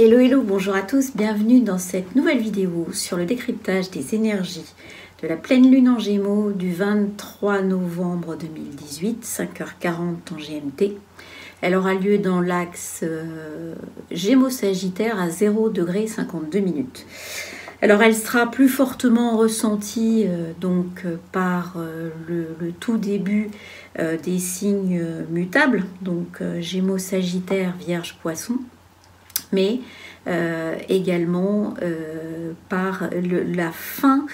Hello, hello, bonjour à tous, bienvenue dans cette nouvelle vidéo sur le décryptage des énergies de la pleine lune en Gémeaux du 23 novembre 2018, 5h40 en GMT. Elle aura lieu dans l'axe Gémeaux-Sagittaire à 0 degré 52 minutes. Alors elle sera plus fortement ressentie par le tout début des signes mutables, donc Gémeaux-Sagittaire, Vierge-Poisson, mais également par la fin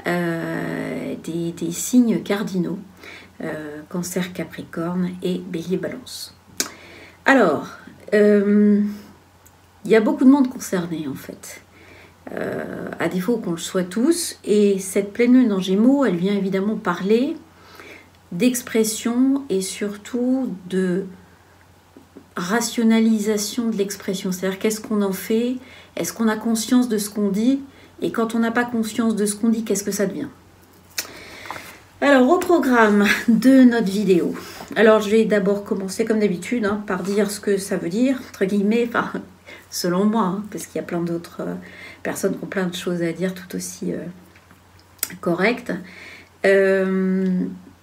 des signes cardinaux, Cancer, Capricorne et Bélier-Balance. Alors, il y a beaucoup de monde concerné en fait, à défaut qu'on le soit tous, et cette pleine lune en Gémeaux, elle vient évidemment parler d'expression et surtout de rationalisation de l'expression, c'est-à-dire qu'est-ce qu'on en fait, est-ce qu'on a conscience de ce qu'on dit, et quand on n'a pas conscience de ce qu'on dit, qu'est-ce que ça devient? Alors au programme de notre vidéo, alors je vais d'abord commencer comme d'habitude par dire ce que ça veut dire, entre guillemets, enfin selon moi, parce qu'il y a plein d'autres personnes qui ont plein de choses à dire tout aussi correctes.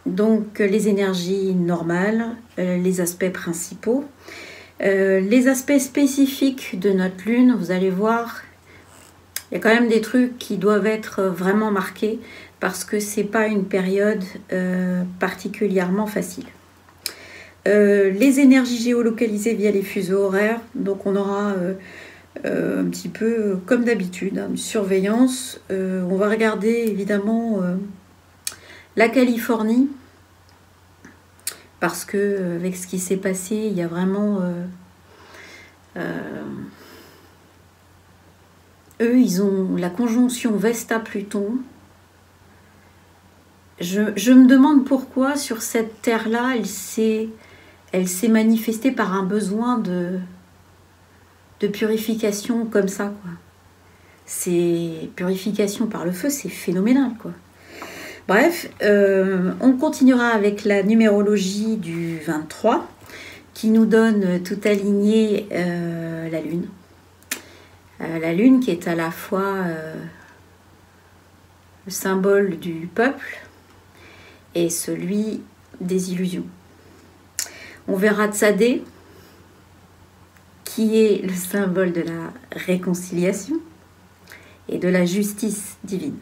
Donc les énergies normales, les aspects principaux, les aspects spécifiques de notre lune, vous allez voir, il y a quand même des trucs qui doivent être vraiment marqués parce que c'est pas une période particulièrement facile. Les énergies géolocalisées via les fuseaux horaires, donc on aura un petit peu comme d'habitude une surveillance. On va regarder évidemment la Californie, parce que avec ce qui s'est passé, il y a vraiment eux, ils ont la conjonction Vesta-Pluton. Je me demande pourquoi sur cette terre-là, elle s'est manifestée par un besoin de purification comme ça, quoi. C'est purification par le feu, c'est phénoménal, quoi. Bref, on continuera avec la numérologie du 23 qui nous donne tout aligné la Lune. La Lune qui est à la fois le symbole du peuple et celui des illusions. On verra Tsadé qui est le symbole de la réconciliation et de la justice divine.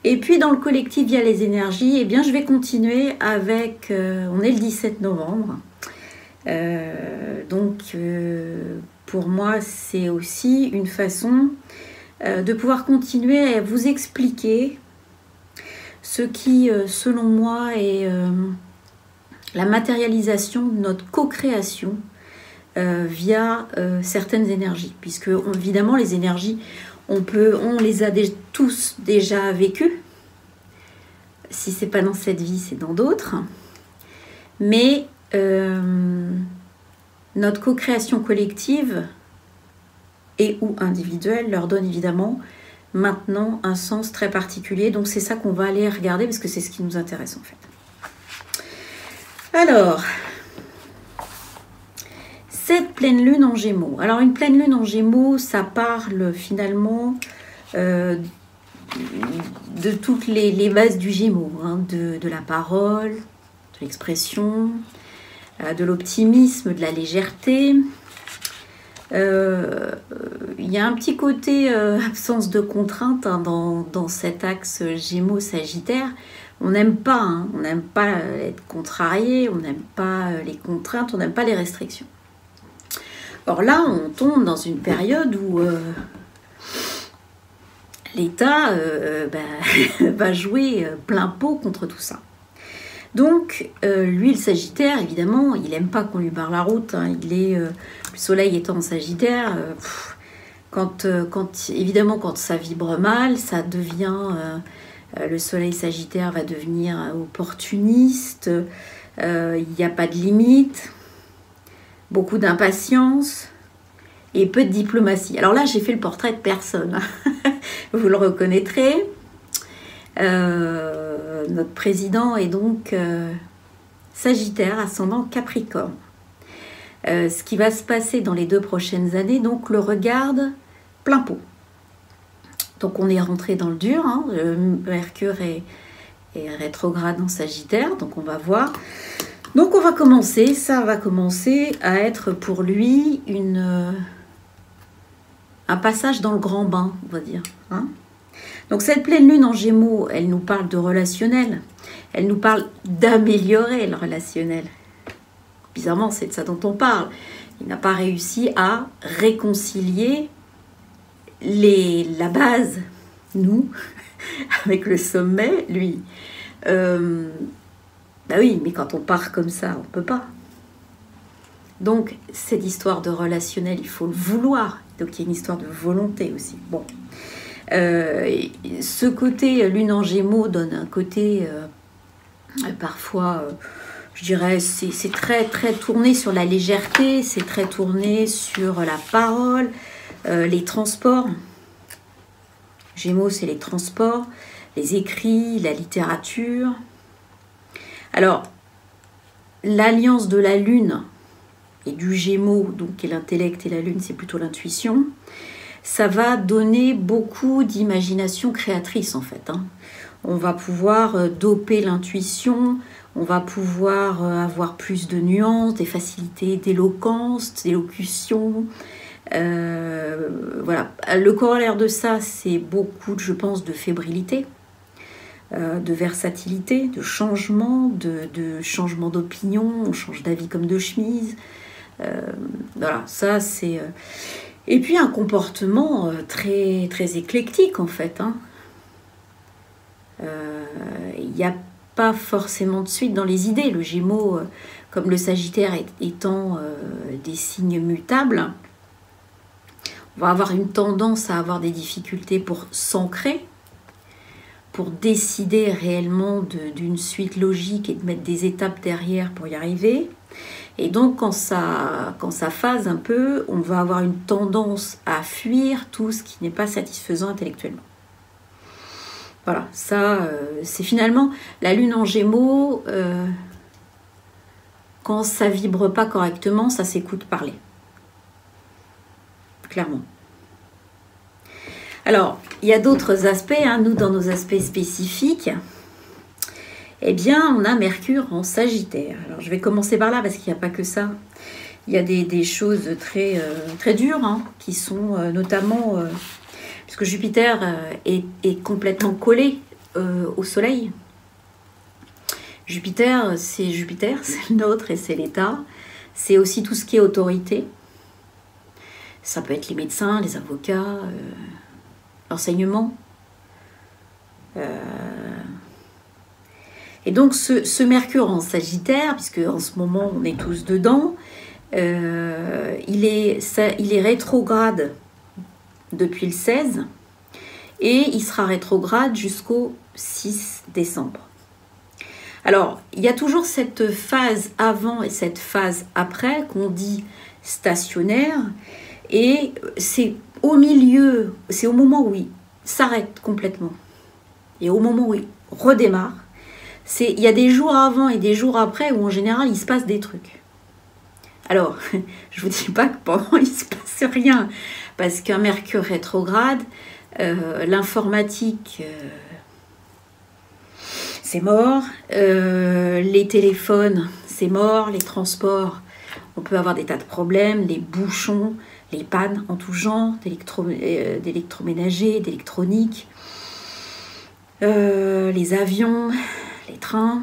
Et puis dans le collectif via les énergies, eh bien je vais continuer avec, on est le 17 novembre, pour moi c'est aussi une façon de pouvoir continuer à vous expliquer ce qui selon moi est la matérialisation de notre co-création via certaines énergies, puisque évidemment les énergies on les a tous déjà vécus. Si c'est pas dans cette vie, c'est dans d'autres. Mais notre co-création collective et ou individuelle leur donne évidemment maintenant un sens très particulier. Donc c'est ça qu'on va aller regarder parce que c'est ce qui nous intéresse en fait. Alors, cette pleine lune en Gémeaux. Alors une pleine lune en Gémeaux, ça parle finalement de toutes les bases du Gémeaux, de la parole, de l'expression, de l'optimisme, de la légèreté. Il y a un petit côté absence de contrainte dans cet axe Gémeaux-Sagittaire. On n'aime pas, on n'aime pas être contrarié, on n'aime pas les contraintes, on n'aime pas les restrictions. Or là, on tombe dans une période où l'État va jouer plein pot contre tout ça. Donc, lui, le Sagittaire, évidemment, il n'aime pas qu'on lui barre la route. Le soleil étant en Sagittaire, évidemment, quand ça vibre mal, ça devient... le soleil Sagittaire va devenir opportuniste, il n'y a pas de limite, beaucoup d'impatience et peu de diplomatie. Alors là, j'ai fait le portrait de personne, vous le reconnaîtrez. Notre président est donc Sagittaire, ascendant Capricorne. ce qui va se passer dans les 2 prochaines années, donc le regarde plein pot. Donc on est rentré dans le dur, hein. Mercure est rétrograde en Sagittaire, donc on va voir. Donc on va commencer, ça va commencer à être pour lui un passage dans le grand bain, on va dire. Hein. Donc cette pleine lune en Gémeaux, elle nous parle de relationnel, elle nous parle d'améliorer le relationnel. Bizarrement, c'est de ça dont on parle. Il n'a pas réussi à réconcilier la base, nous, avec le sommet, lui. Bah oui, mais quand on part comme ça, on ne peut pas. Donc, cette histoire de relationnel, il faut le vouloir. Donc, il y a une histoire de volonté aussi. Bon. Ce côté lune en Gémeaux donne un côté parfois, je dirais, c'est très, très tourné sur la légèreté, c'est très tourné sur la parole, les transports. Gémeaux, c'est les transports, les écrits, la littérature. Alors, l'alliance de la Lune et du Gémeaux, donc qui est l'intellect, et la Lune, c'est plutôt l'intuition, ça va donner beaucoup d'imagination créatrice, en fait. Hein. On va pouvoir doper l'intuition, on va pouvoir avoir plus de nuances, des facilités d'éloquence, d'élocution. Voilà. Le corollaire de ça, c'est beaucoup, je pense, de fébrilité, de versatilité, de changement, de changement d'opinion, on change d'avis comme de chemise. Voilà, ça c'est... Et puis un comportement très, très éclectique en fait. Hein. Il n'y a pas forcément de suite dans les idées. Le Gémeaux, comme le Sagittaire étant des signes mutables, on va avoir une tendance à avoir des difficultés pour s'ancrer, pour décider réellement d'une suite logique et de mettre des étapes derrière pour y arriver. Et donc, quand ça phase un peu, on va avoir une tendance à fuir tout ce qui n'est pas satisfaisant intellectuellement. Voilà, ça, c'est finalement la Lune en Gémeaux. Quand ça vibre pas correctement, ça s'écoute parler. Clairement. Alors, il y a d'autres aspects, hein, nous, dans nos aspects spécifiques. Eh bien, on a Mercure en Sagittaire. Alors, je vais commencer par là parce qu'il n'y a pas que ça. Il y a des choses très, très dures hein, qui sont notamment... puisque Jupiter est complètement collé au Soleil. Jupiter, c'est le nôtre et c'est l'État. C'est aussi tout ce qui est autorité. Ça peut être les médecins, les avocats, l'enseignement. Et donc ce Mercure en Sagittaire, puisque en ce moment on est tous dedans, il est rétrograde depuis le 16 et il sera rétrograde jusqu'au 6 décembre. Alors, il y a toujours cette phase avant et cette phase après qu'on dit stationnaire et c'est au milieu, c'est au moment où il s'arrête complètement et au moment où il redémarre. Il y a des jours avant et des jours après où en général il se passe des trucs. Alors, je vous dis pas que pendant il se passe rien, parce qu'un Mercure rétrograde, l'informatique, c'est mort, les téléphones, c'est mort, les transports, on peut avoir des tas de problèmes, les bouchons, les pannes en tout genre, d'électroménager, d'électronique, les avions, les trains.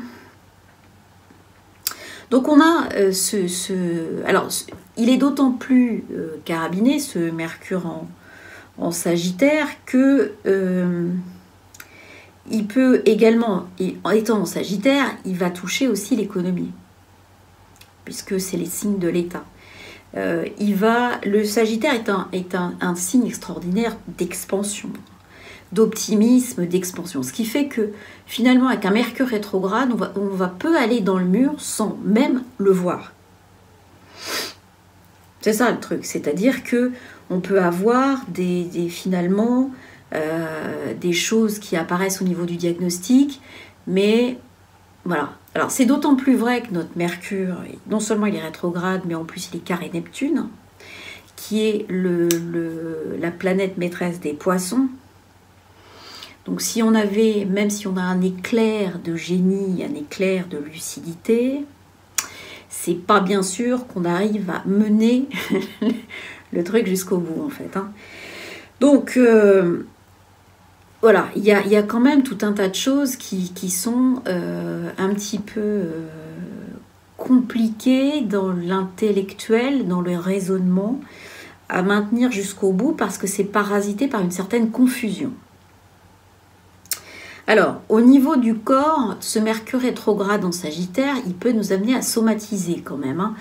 Donc on a alors il est d'autant plus carabiné ce Mercure en Sagittaire que il peut également, en étant en Sagittaire, il va toucher aussi l'économie, puisque c'est les signes de l'État. Le Sagittaire est un signe extraordinaire d'expansion, d'optimisme, d'expansion. Ce qui fait que finalement, avec un Mercure rétrograde, on va peu aller dans le mur sans même le voir. C'est ça le truc, c'est-à-dire que on peut avoir finalement des choses qui apparaissent au niveau du diagnostic, mais voilà. Alors c'est d'autant plus vrai que notre Mercure, non seulement il est rétrograde, mais en plus il est carré Neptune, qui est la planète maîtresse des poissons. Donc si on avait, même si on a un éclair de génie, un éclair de lucidité, c'est pas bien sûr qu'on arrive à mener le truc jusqu'au bout en fait. Hein. Donc voilà, il y a quand même tout un tas de choses qui sont un petit peu compliquées dans l'intellectuel, dans le raisonnement, à maintenir jusqu'au bout parce que c'est parasité par une certaine confusion. Alors, au niveau du corps, ce Mercure rétrograde en Sagittaire, il peut nous amener à somatiser quand même. Hein.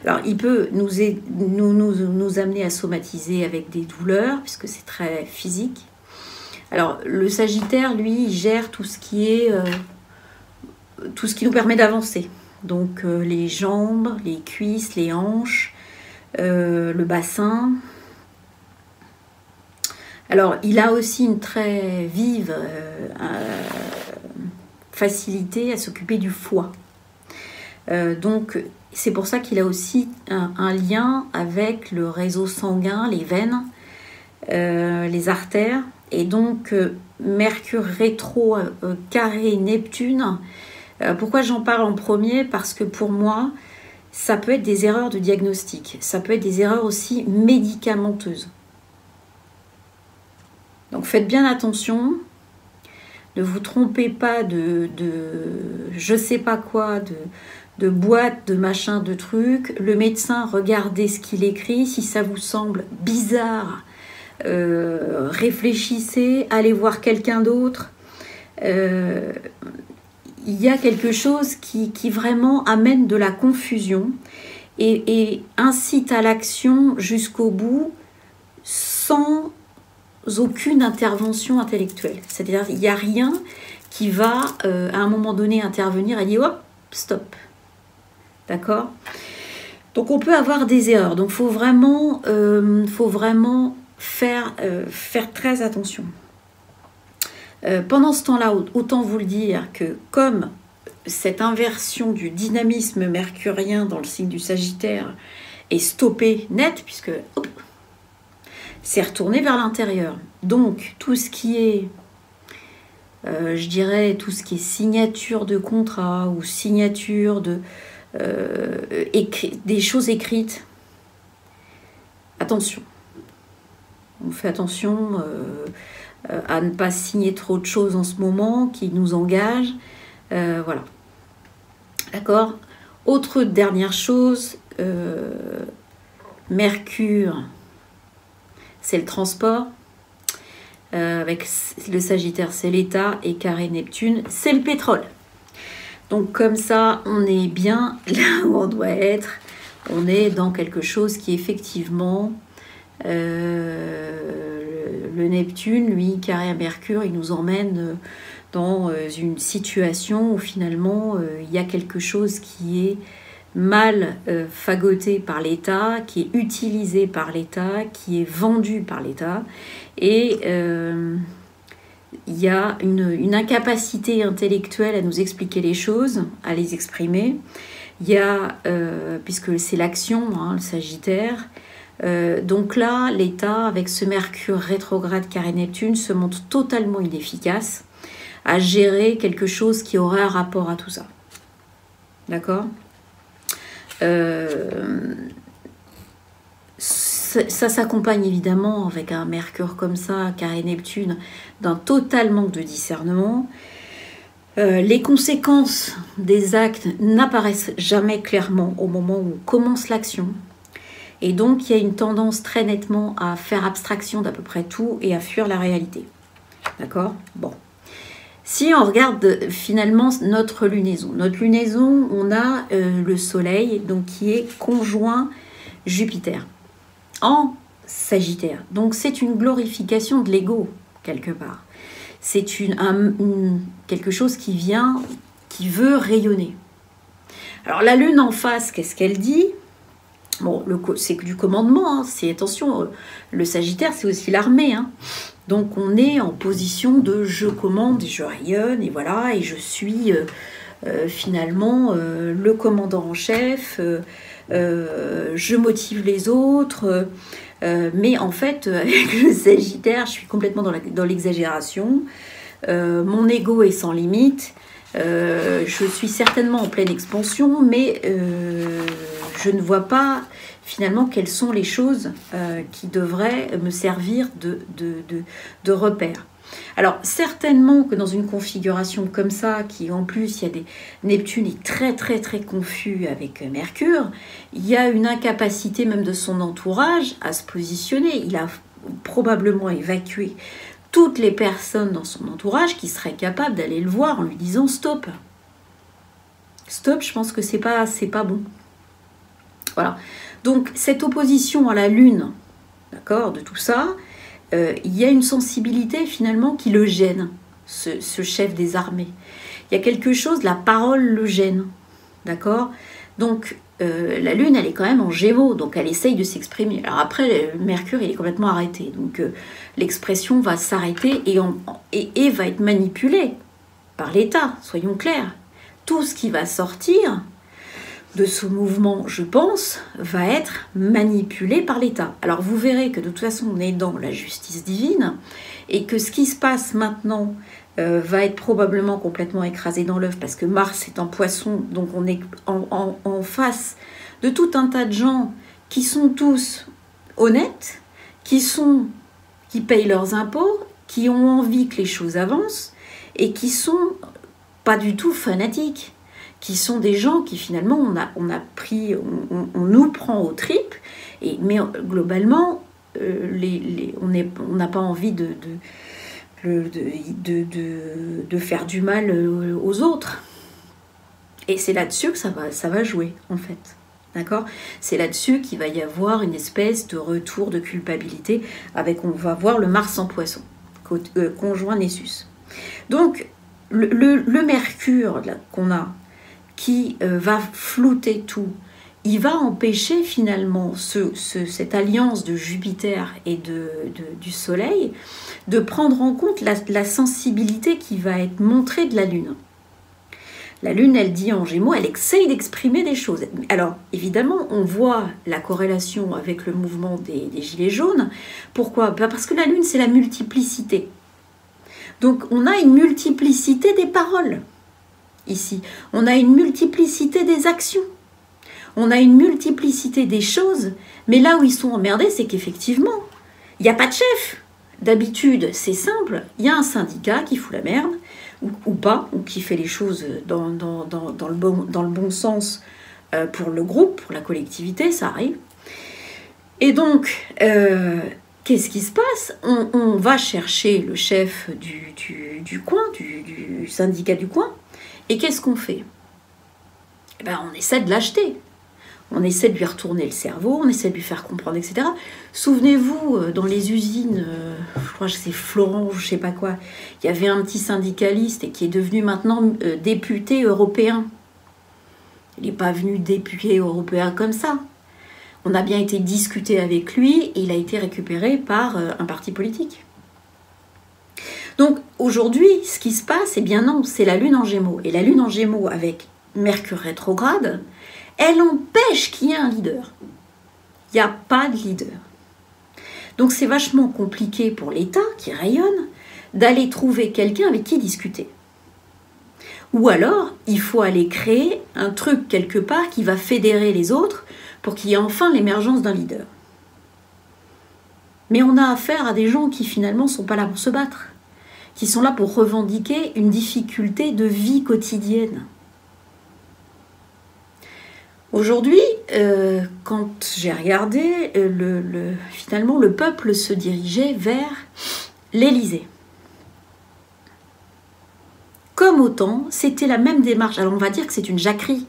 Alors, il peut nous amener à somatiser avec des douleurs, puisque c'est très physique. Alors, le Sagittaire, lui, il gère tout ce qui nous permet d'avancer. Donc, les jambes, les cuisses, les hanches, le bassin. Alors, il a aussi une très vive facilité à s'occuper du foie. Donc, c'est pour ça qu'il a aussi un lien avec le réseau sanguin, les veines, les artères. Et donc, Mercure rétro carré Neptune. Pourquoi j'en parle en premier? Parce que pour moi, ça peut être des erreurs de diagnostic. Ça peut être des erreurs aussi médicamenteuses. Donc faites bien attention, ne vous trompez pas de je sais pas quoi, de boîte, de machin, de trucs. Le médecin, regardez ce qu'il écrit, si ça vous semble bizarre, réfléchissez, allez voir quelqu'un d'autre. Il y a quelque chose qui vraiment amène de la confusion et incite à l'action jusqu'au bout sans aucune intervention intellectuelle. C'est-à-dire il n'y a rien qui va à un moment donné intervenir et dire hop, stop. D'accord? Donc on peut avoir des erreurs. Donc il faut vraiment faire très attention. Pendant ce temps-là, autant vous le dire que comme cette inversion du dynamisme mercurien dans le signe du Sagittaire est stoppée net, puisque hop, c'est retourné vers l'intérieur. Donc, tout ce qui est, je dirais, tout ce qui est signature de contrat ou signature des choses écrites, attention. On fait attention à ne pas signer trop de choses en ce moment qui nous engagent. Voilà. D'accord? Autre dernière chose, Mercure, c'est le transport. Avec le Sagittaire, c'est l'État. Et carré Neptune, c'est le pétrole. Donc comme ça, on est bien là où on doit être. On est dans quelque chose qui effectivement... le Neptune, lui, carré à Mercure, il nous emmène dans une situation où finalement il y a quelque chose qui est mal fagoté par l'État, qui est utilisé par l'État, qui est vendu par l'État, et il y a une incapacité intellectuelle à nous expliquer les choses, à les exprimer. Il y a, puisque c'est l'action, hein, le Sagittaire, donc là, l'État, avec ce Mercure rétrograde carré Neptune, se montre totalement inefficace à gérer quelque chose qui aurait un rapport à tout ça. D'accord ? Ça s'accompagne évidemment avec un Mercure comme ça, carré Neptune, d'un total manque de discernement. Les conséquences des actes n'apparaissent jamais clairement au moment où on commence l'action. Et donc, il y a une tendance très nettement à faire abstraction d'à peu près tout et à fuir la réalité. D'accord ? Bon. Si on regarde finalement notre lunaison, on a le Soleil donc, qui est conjoint Jupiter en Sagittaire. Donc, c'est une glorification de l'ego, quelque part. C'est quelque chose qui veut rayonner. Alors, la Lune en face, qu'est-ce qu'elle dit ? Bon, c'est du commandement, hein, attention, le Sagittaire, c'est aussi l'armée. Hein. Donc, on est en position de je commande et je rayonne, et voilà, et je suis finalement le commandant en chef, je motive les autres, mais en fait, avec le Sagittaire, je suis complètement dans l'exagération. Mon ego est sans limite. Je suis certainement en pleine expansion, mais je ne vois pas finalement quelles sont les choses qui devraient me servir de repère. Alors certainement que dans une configuration comme ça, qui en plus il y a Neptune est très très très confus avec Mercure, il y a une incapacité même de son entourage à se positionner. Il a probablement évacué toutes les personnes dans son entourage qui seraient capables d'aller le voir en lui disant stop. Stop, je pense que c'est pas bon. Voilà. Donc cette opposition à la Lune, d'accord, de tout ça, il y a une sensibilité finalement qui le gêne, ce chef des armées. Il y a quelque chose, la parole le gêne, d'accord. Donc la Lune, elle est quand même en Gémeaux, donc elle essaye de s'exprimer. Alors après, Mercure, il est complètement arrêté, donc l'expression va s'arrêter et va être manipulée par l'État, soyons clairs. Tout ce qui va sortir de ce mouvement, je pense, va être manipulé par l'État. Alors vous verrez que de toute façon, on est dans la justice divine et que ce qui se passe maintenant va être probablement complètement écrasé dans l'œuf parce que Mars est en Poisson, donc on est en face de tout un tas de gens qui sont tous honnêtes, qui payent leurs impôts, qui ont envie que les choses avancent et qui sont pas du tout fanatiques, qui sont des gens qui finalement on nous prend aux tripes, mais globalement on n'a pas envie de faire du mal aux autres. Et c'est là-dessus que ça va jouer en fait. D'accord ? C'est là-dessus qu'il va y avoir une espèce de retour de culpabilité on va voir le Mars en Poisson, conjoint Nessus. Donc le Mercure là, qu'on a, qui va flouter tout, il va empêcher finalement cette alliance de Jupiter et du Soleil de prendre en compte la sensibilité qui va être montrée de la Lune. La Lune, elle dit en Gémeaux, elle essaye d'exprimer des choses. Alors, évidemment, on voit la corrélation avec le mouvement des Gilets jaunes. Pourquoi ? Parce que la Lune, c'est la multiplicité. Donc, on a une multiplicité des paroles. Ici, on a une multiplicité des actions, on a une multiplicité des choses, mais là où ils sont emmerdés, c'est qu'effectivement, il n'y a pas de chef. D'habitude, c'est simple, il y a un syndicat qui fout la merde, ou pas, ou qui fait les choses dans le bon sens pour le groupe, pour la collectivité, ça arrive. Et donc, qu'est-ce qui se passe ? On va chercher le chef du coin, du syndicat du coin. Et qu'est-ce qu'on fait ? On essaie de l'acheter. On essaie de lui retourner le cerveau, on essaie de lui faire comprendre, etc. Souvenez-vous, dans les usines, je crois que c'est Florent, je ne sais pas quoi, il y avait un petit syndicaliste et qui est devenu maintenant député européen. Il n'est pas venu député européen comme ça. On a bien été discuter avec lui et il a été récupéré par un parti politique. Donc aujourd'hui, ce qui se passe, eh bien non, c'est la Lune en Gémeaux. Et la Lune en Gémeaux avec Mercure rétrograde, elle empêche qu'il y ait un leader. Il n'y a pas de leader. Donc c'est vachement compliqué pour l'État qui rayonne d'aller trouver quelqu'un avec qui discuter. Ou alors, il faut aller créer un truc quelque part qui va fédérer les autres pour qu'il y ait enfin l'émergence d'un leader. Mais on a affaire à des gens qui finalement ne sont pas là pour se battre, qui sont là pour revendiquer une difficulté de vie quotidienne. Aujourd'hui, quand j'ai regardé, finalement, le peuple se dirigeait vers l'Élysée. Comme autant, c'était la même démarche. Alors on va dire que c'est une jacquerie,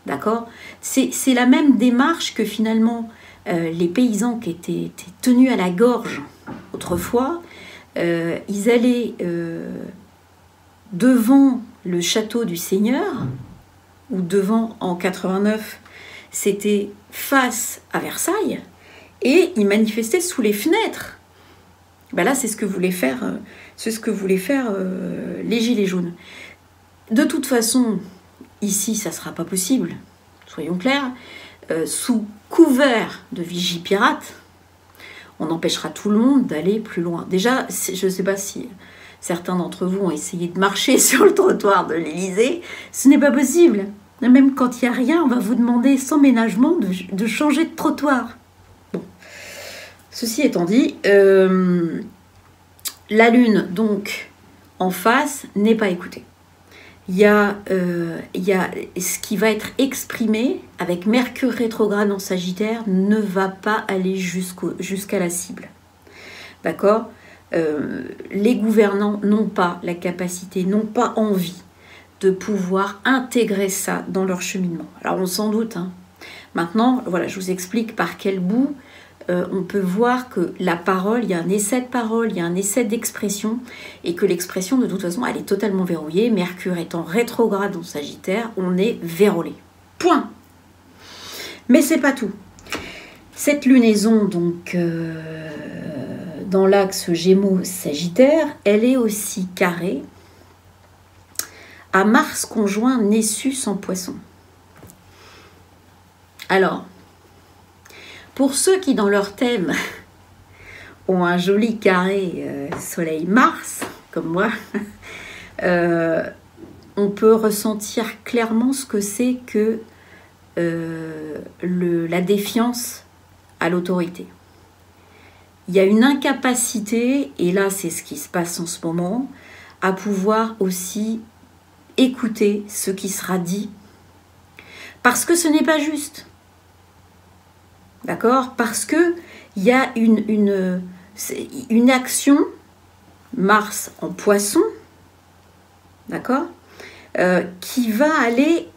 d'accord ? C'est la même démarche que finalement les paysans qui étaient tenus à la gorge autrefois, ils allaient devant le château du Seigneur, ou devant, en 89, c'était face à Versailles, et ils manifestaient sous les fenêtres. Là, c'est ce que voulaient faire, les Gilets jaunes. De toute façon, ici, ça ne sera pas possible, soyons clairs. Sous couvert de vigie pirate, on empêchera tout le monde d'aller plus loin. Déjà, je ne sais pas si certains d'entre vous ont essayé de marcher sur le trottoir de l'Élysée. Ce n'est pas possible. Même quand il n'y a rien, on va vous demander sans ménagement de changer de trottoir. Bon. Ceci étant dit, la Lune, donc, en face, n'est pas écoutée. Il y a ce qui va être exprimé avec Mercure rétrograde en Sagittaire ne va pas aller jusqu'à la cible. D'accord ? Les gouvernants n'ont pas la capacité, n'ont pas envie de pouvoir intégrer ça dans leur cheminement. Alors on s'en doute. Hein. Maintenant, voilà, je vous explique par quel bout on peut voir que la parole, il y a un essai de parole, il y a un essai d'expression, et que l'expression, de toute façon, elle est totalement verrouillée. Mercure étant rétrograde en Sagittaire, on est vérolé. Point. Mais c'est pas tout. Cette lunaison, donc, dans l'axe Gémeaux-Sagittaire, elle est aussi carrée à Mars conjoint Nessus en Poisson. Alors, pour ceux qui, dans leur thème, ont un joli carré Soleil-Mars, comme moi, on peut ressentir clairement ce que c'est que la défiance à l'autorité. Il y a une incapacité, et là c'est ce qui se passe en ce moment, à pouvoir aussi écouter ce qui sera dit, parce que ce n'est pas juste. D'accord ? Parce qu'il y a une action, Mars en Poisson, d'accord, qui va aller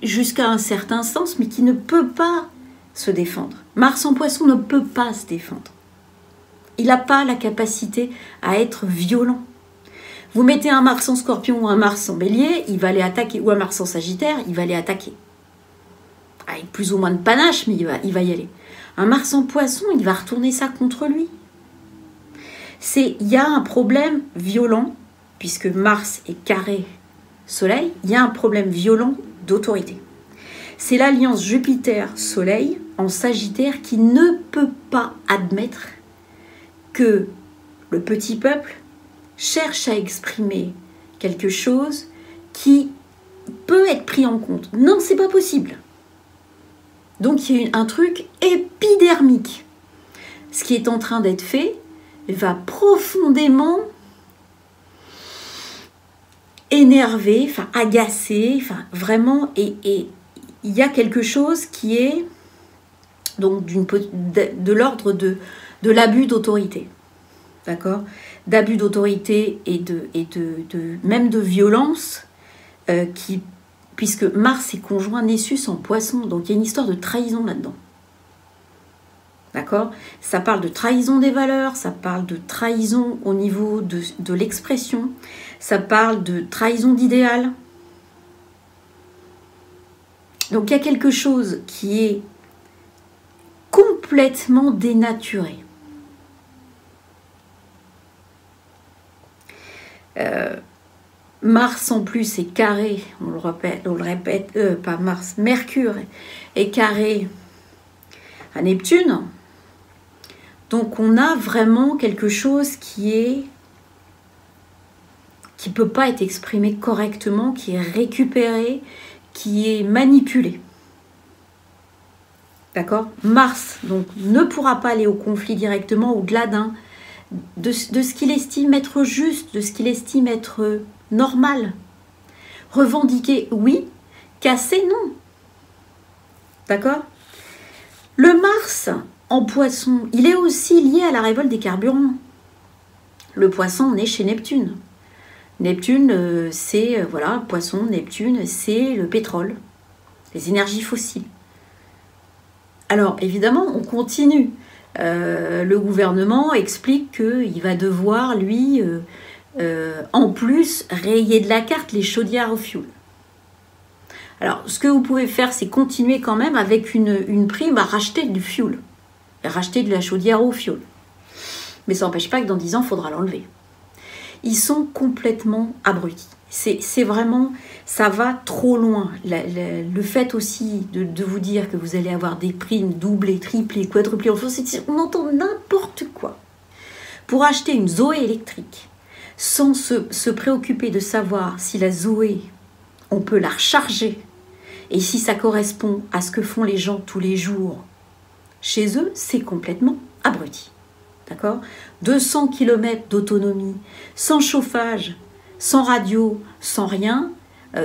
jusqu'à un certain sens, mais qui ne peut pas se défendre. Mars en Poisson ne peut pas se défendre. Il n'a pas la capacité à être violent. Vous mettez un Mars en Scorpion ou un Mars en Bélier, il va aller attaquer, ou un Mars en Sagittaire, il va aller attaquer. Avec plus ou moins de panache, mais il va y aller. Un Mars en Poisson, il va retourner ça contre lui. Il y a un problème violent, puisque Mars est carré Soleil, il y a un problème violent d'autorité. C'est l'alliance Jupiter-Soleil en Sagittaire qui ne peut pas admettre que le petit peuple cherche à exprimer quelque chose qui peut être pris en compte. Non, c'est pas possible. Donc il y a un truc épidermique. Ce qui est en train d'être fait va profondément énerver, enfin agacer, enfin vraiment, et il y a quelque chose qui est donc de l'ordre de l'abus d'autorité. D'accord ? D'abus d'autorité et même de violence, puisque Mars est conjoint Nessus en Poisson, donc il y a une histoire de trahison là-dedans. D'accord ? Ça parle de trahison des valeurs, ça parle de trahison au niveau de l'expression, ça parle de trahison d'idéal. Donc il y a quelque chose qui est complètement dénaturé. Mars en plus est carré, on le répète, pas Mars, Mercure est carré à Neptune. Donc on a vraiment quelque chose qui peut pas être exprimé correctement, qui est récupéré, qui est manipulé. D'accord ? Mars donc ne pourra pas aller au conflit directement au-delà de ce qu'il estime être juste, de ce qu'il estime être normal. Revendiquer, oui. Casser, non. D'accord ? Le Mars en Poisson, il est aussi lié à la révolte des carburants. Le Poisson, on est chez Neptune. Neptune, c'est, voilà, Poisson, Neptune, c'est le pétrole, les énergies fossiles. Alors, évidemment, on continue. Le gouvernement explique qu'il va devoir, lui, en plus, rayer de la carte les chaudières au fioul. Alors, ce que vous pouvez faire, c'est continuer quand même avec une prime à racheter du fioul, à racheter de la chaudière au fioul. Mais ça n'empêche pas que dans 10 ans, il faudra l'enlever. ils sont complètement abrutis. C'est vraiment, ça va trop loin. Le fait aussi de vous dire que vous allez avoir des primes doublées, triplées, quadruplées, on entend n'importe quoi. Pour acheter une Zoé électrique, sans se préoccuper de savoir si la Zoé, on peut la recharger, et si ça correspond à ce que font les gens tous les jours chez eux, c'est complètement abruti. D'accord ? 200 km d'autonomie, sans chauffage, sans radio, sans rien,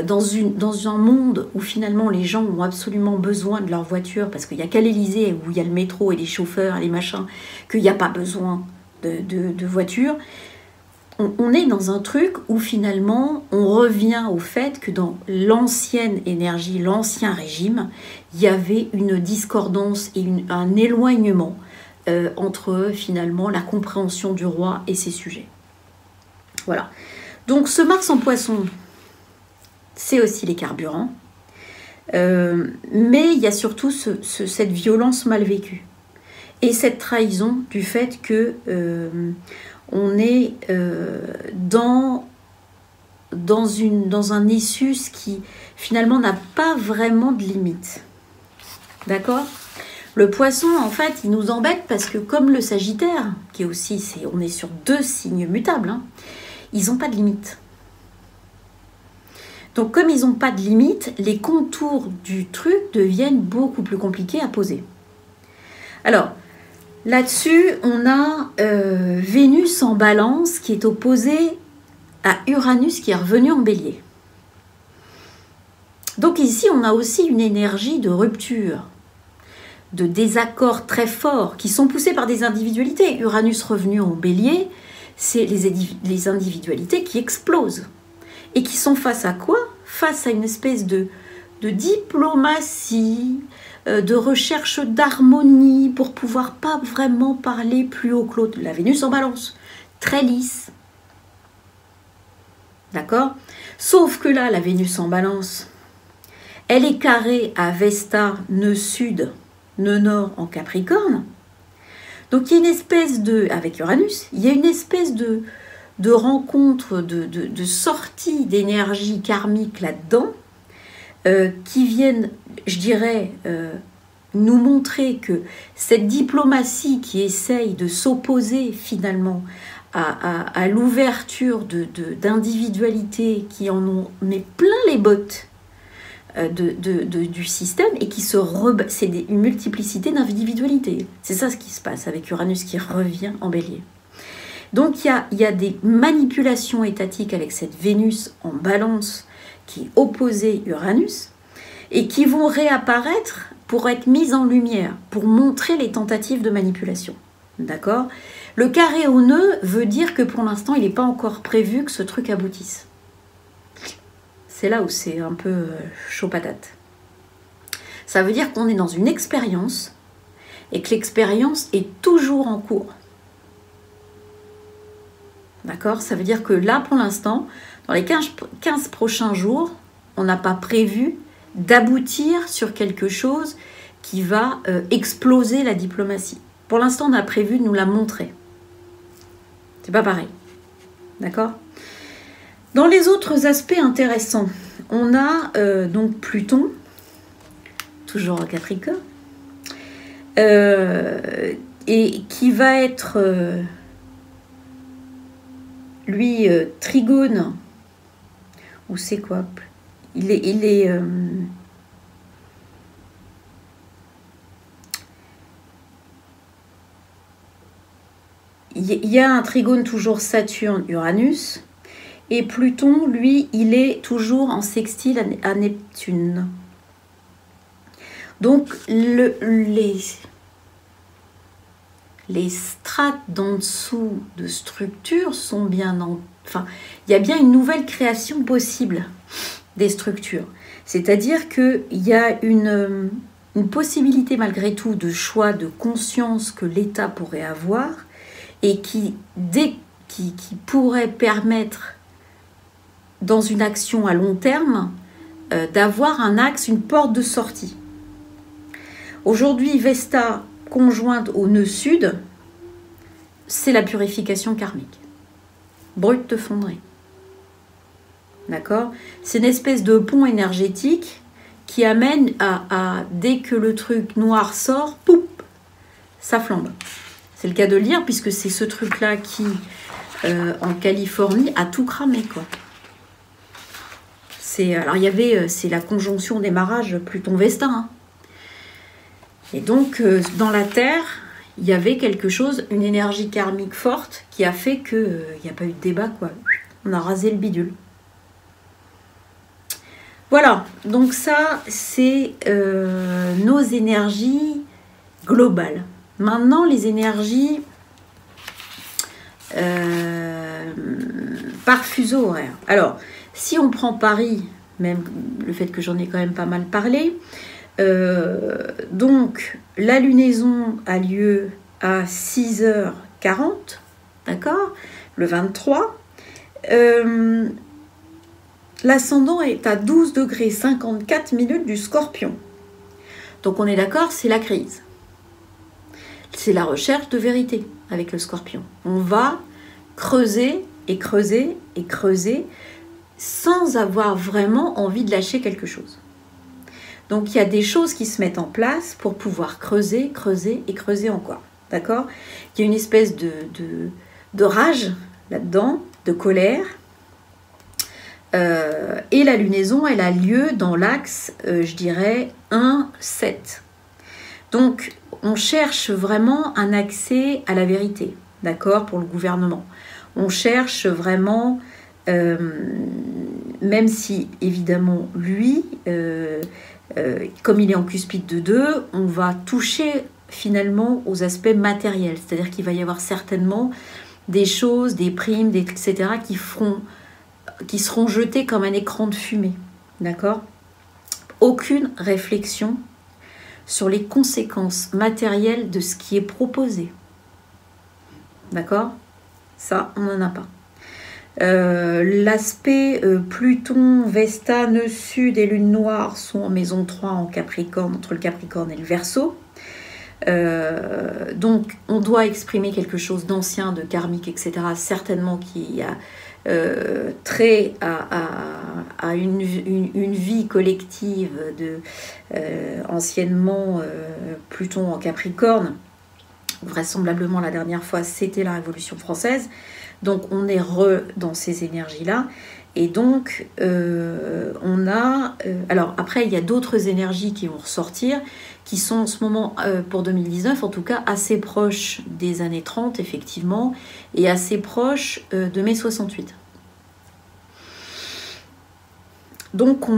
dans un monde où finalement les gens ont absolument besoin de leur voiture, parce qu'il n'y a qu'à l'Élysée où il y a le métro et les chauffeurs et les machins, qu'il n'y a pas besoin de voiture. On est dans un truc où finalement on revient au fait que dans l'ancienne énergie, l'ancien régime, il y avait une discordance et un éloignement entre finalement la compréhension du roi et ses sujets. Voilà. Donc ce Mars en Poisson, c'est aussi les carburants, mais il y a surtout cette violence mal vécue et cette trahison du fait que on est dans un issus qui finalement n'a pas vraiment de limite. D'accord ? Le poisson, en fait, il nous embête parce que comme le Sagittaire, qui est aussi, on est sur 2 signes mutables, hein, ils n'ont pas de limite. Donc comme ils n'ont pas de limite, les contours du truc deviennent beaucoup plus compliqués à poser. Alors, là-dessus, on a Vénus en Balance qui est opposée à Uranus qui est revenu en Bélier. Donc ici, on a aussi une énergie de rupture, de désaccords très forts qui sont poussés par des individualités. Uranus revenu en Bélier, c'est les individualités qui explosent. Et qui sont face à quoi ? Face à une espèce de diplomatie, de recherche d'harmonie pour pouvoir pas vraiment parler plus haut que l'autre. La Vénus en Balance, très lisse. D'accord ? Sauf que là, la Vénus en Balance, elle est carrée à Vesta, nœud sud, nœud nord en Capricorne. Donc il y a une espèce avec Uranus, il y a une espèce de rencontre, de sortie d'énergie karmique là-dedans, qui viennent, je dirais, nous montrer que cette diplomatie qui essaye de s'opposer finalement à l'ouverture d'individualités qui en ont mais plein les bottes du système et qui c'est une multiplicité d'individualités. C'est ça ce qui se passe avec Uranus qui revient en Bélier. Donc il y a des manipulations étatiques avec cette Vénus en Balance qui est opposée Uranus et qui vont réapparaître pour être mises en lumière, pour montrer les tentatives de manipulation. D'accord ? Le carré au nœud veut dire que pour l'instant, il n'est pas encore prévu que ce truc aboutisse. C'est là où c'est un peu chaud patate. Ça veut dire qu'on est dans une expérience et que l'expérience est toujours en cours. D'accord ? Ça veut dire que là, pour l'instant, dans les 15 prochains jours, on n'a pas prévu d'aboutir sur quelque chose qui va exploser la diplomatie. Pour l'instant, on a prévu de nous la montrer. C'est pas pareil. D'accord ? Dans les autres aspects intéressants, on a donc Pluton, toujours en Capricorne, et qui va être... lui, trigone, ou c'est quoi ? Il est il y a un trigone toujours Saturne-Uranus, et Pluton, lui, il est toujours en sextile à Neptune. Donc, les strates d'en dessous de structures sont bien enfin, il y a bien une nouvelle création possible des structures. C'est-à-dire qu'il y a une possibilité malgré tout de choix de conscience que l'État pourrait avoir et qui pourrait permettre, dans une action à long terme, d'avoir un axe, une porte de sortie. Aujourd'hui, Vesta conjointe au nœud sud, c'est la purification karmique. brut te fondrait. D'accord? C'est une espèce de pont énergétique qui amène dès que le truc noir sort, poup, ça flambe. C'est le cas de le dire, puisque c'est ce truc-là qui, en Californie, a tout cramé, quoi. Alors, c'est la conjonction démarrage Pluton-Vesta. Hein. Et donc, dans la Terre, il y avait quelque chose, une énergie karmique forte, qui a fait qu'il n'y a pas eu de débat, quoi. On a rasé le bidule. Voilà, donc ça, c'est nos énergies globales. Maintenant, les énergies par fuseau horaire. Alors, si on prend Paris, même le fait que j'en ai quand même pas mal parlé, donc la lunaison a lieu à 6h40, d'accord, le 23. L'ascendant est à 12 degrés 54 minutes du Scorpion. Donc on est d'accord, c'est la crise. C'est la recherche de vérité avec le Scorpion. On va creuser et creuser et creuser sans avoir vraiment envie de lâcher quelque chose. Donc il y a des choses qui se mettent en place pour pouvoir creuser, creuser et creuser encore. D'accord? Il y a une espèce de rage là-dedans, de colère. Et la lunaison, elle a lieu dans l'axe, je dirais, 1-7. Donc, on cherche vraiment un accès à la vérité, d'accord, pour le gouvernement. On cherche vraiment, même si, évidemment, lui, comme il est en cuspide de 2, on va toucher finalement aux aspects matériels. C'est-à-dire qu'il va y avoir certainement des choses, des primes, etc., qui seront jetés comme un écran de fumée, d'accord? Aucune réflexion sur les conséquences matérielles de ce qui est proposé, d'accord? Ça, on n'en a pas. L'aspect Pluton, Vesta, nœud sud et lune noire sont en maison 3 en Capricorne, entre le Capricorne et le Verseau. Donc, on doit exprimer quelque chose d'ancien, de karmique, etc., certainement qui a trait à une vie collective de anciennement Pluton en Capricorne. Vraisemblablement la dernière fois c'était la Révolution française, donc on est dans ces énergies là, et donc on a alors après il y a d'autres énergies qui vont ressortir, qui sont en ce moment pour 2019 en tout cas assez proches des années 30 effectivement, et assez proches de mai 68. Donc on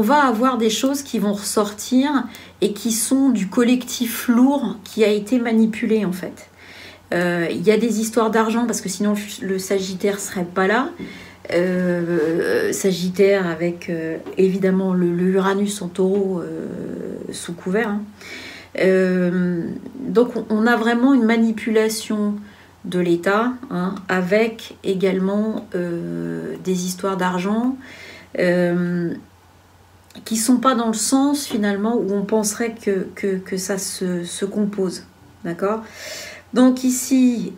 va avoir des choses qui vont ressortir et qui sont du collectif lourd qui a été manipulé en fait. Il y a des histoires d'argent parce que sinon le Sagittaire serait pas là. Sagittaire avec évidemment le Uranus en Taureau sous couvert. Hein. Donc on a vraiment une manipulation de l'État, hein, avec également des histoires d'argent qui sont pas dans le sens finalement où on penserait que ça se compose, d'accord? Donc ici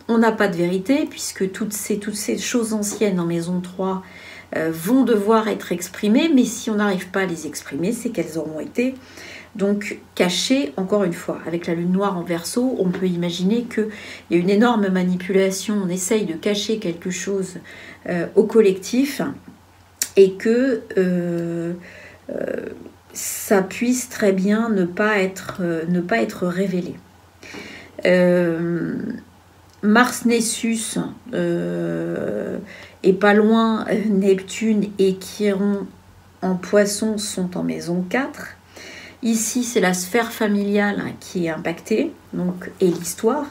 on n'a pas de vérité puisque toutes ces choses anciennes en maison 3 vont devoir être exprimées, mais si on n'arrive pas à les exprimer, c'est qu'elles auront été donc cachées, encore une fois. Avec la lune noire en Verseau, on peut imaginer qu'il y a une énorme manipulation, on essaye de cacher quelque chose au collectif, et que ça puisse très bien ne pas être révélé. Mars Nessus et pas loin Neptune et Chiron en Poisson sont en maison 4. Ici, c'est la sphère familiale qui est impactée, donc, et l'histoire.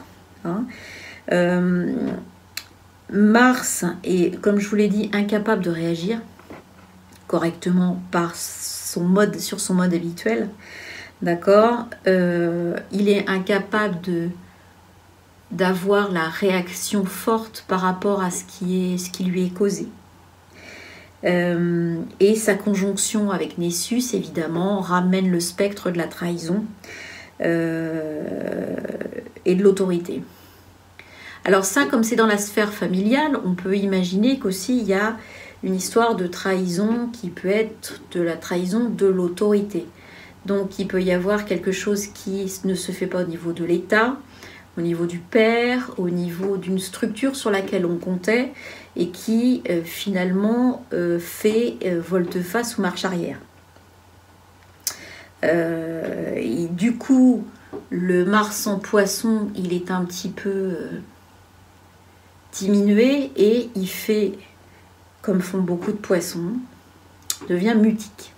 Hein. Mars est, comme je vous l'ai dit, incapable de réagir correctement sur son mode habituel. D'accord, il est incapable d'avoir la réaction forte par rapport à ce qui lui est causé. Et sa conjonction avec Nessus, évidemment, ramène le spectre de la trahison. et de l'autorité. Alors ça, comme c'est dans la sphère familiale, on peut imaginer qu'aussi il y a une histoire de trahison qui peut être de la trahison de l'autorité. Donc il peut y avoir quelque chose qui ne se fait pas au niveau de l'État, au niveau du père, au niveau d'une structure sur laquelle on comptait et qui finalement fait volte-face ou marche arrière. Et du coup, le Mars en Poisson, il est un petit peu diminué et il fait, comme font beaucoup de poissons, devient mutique.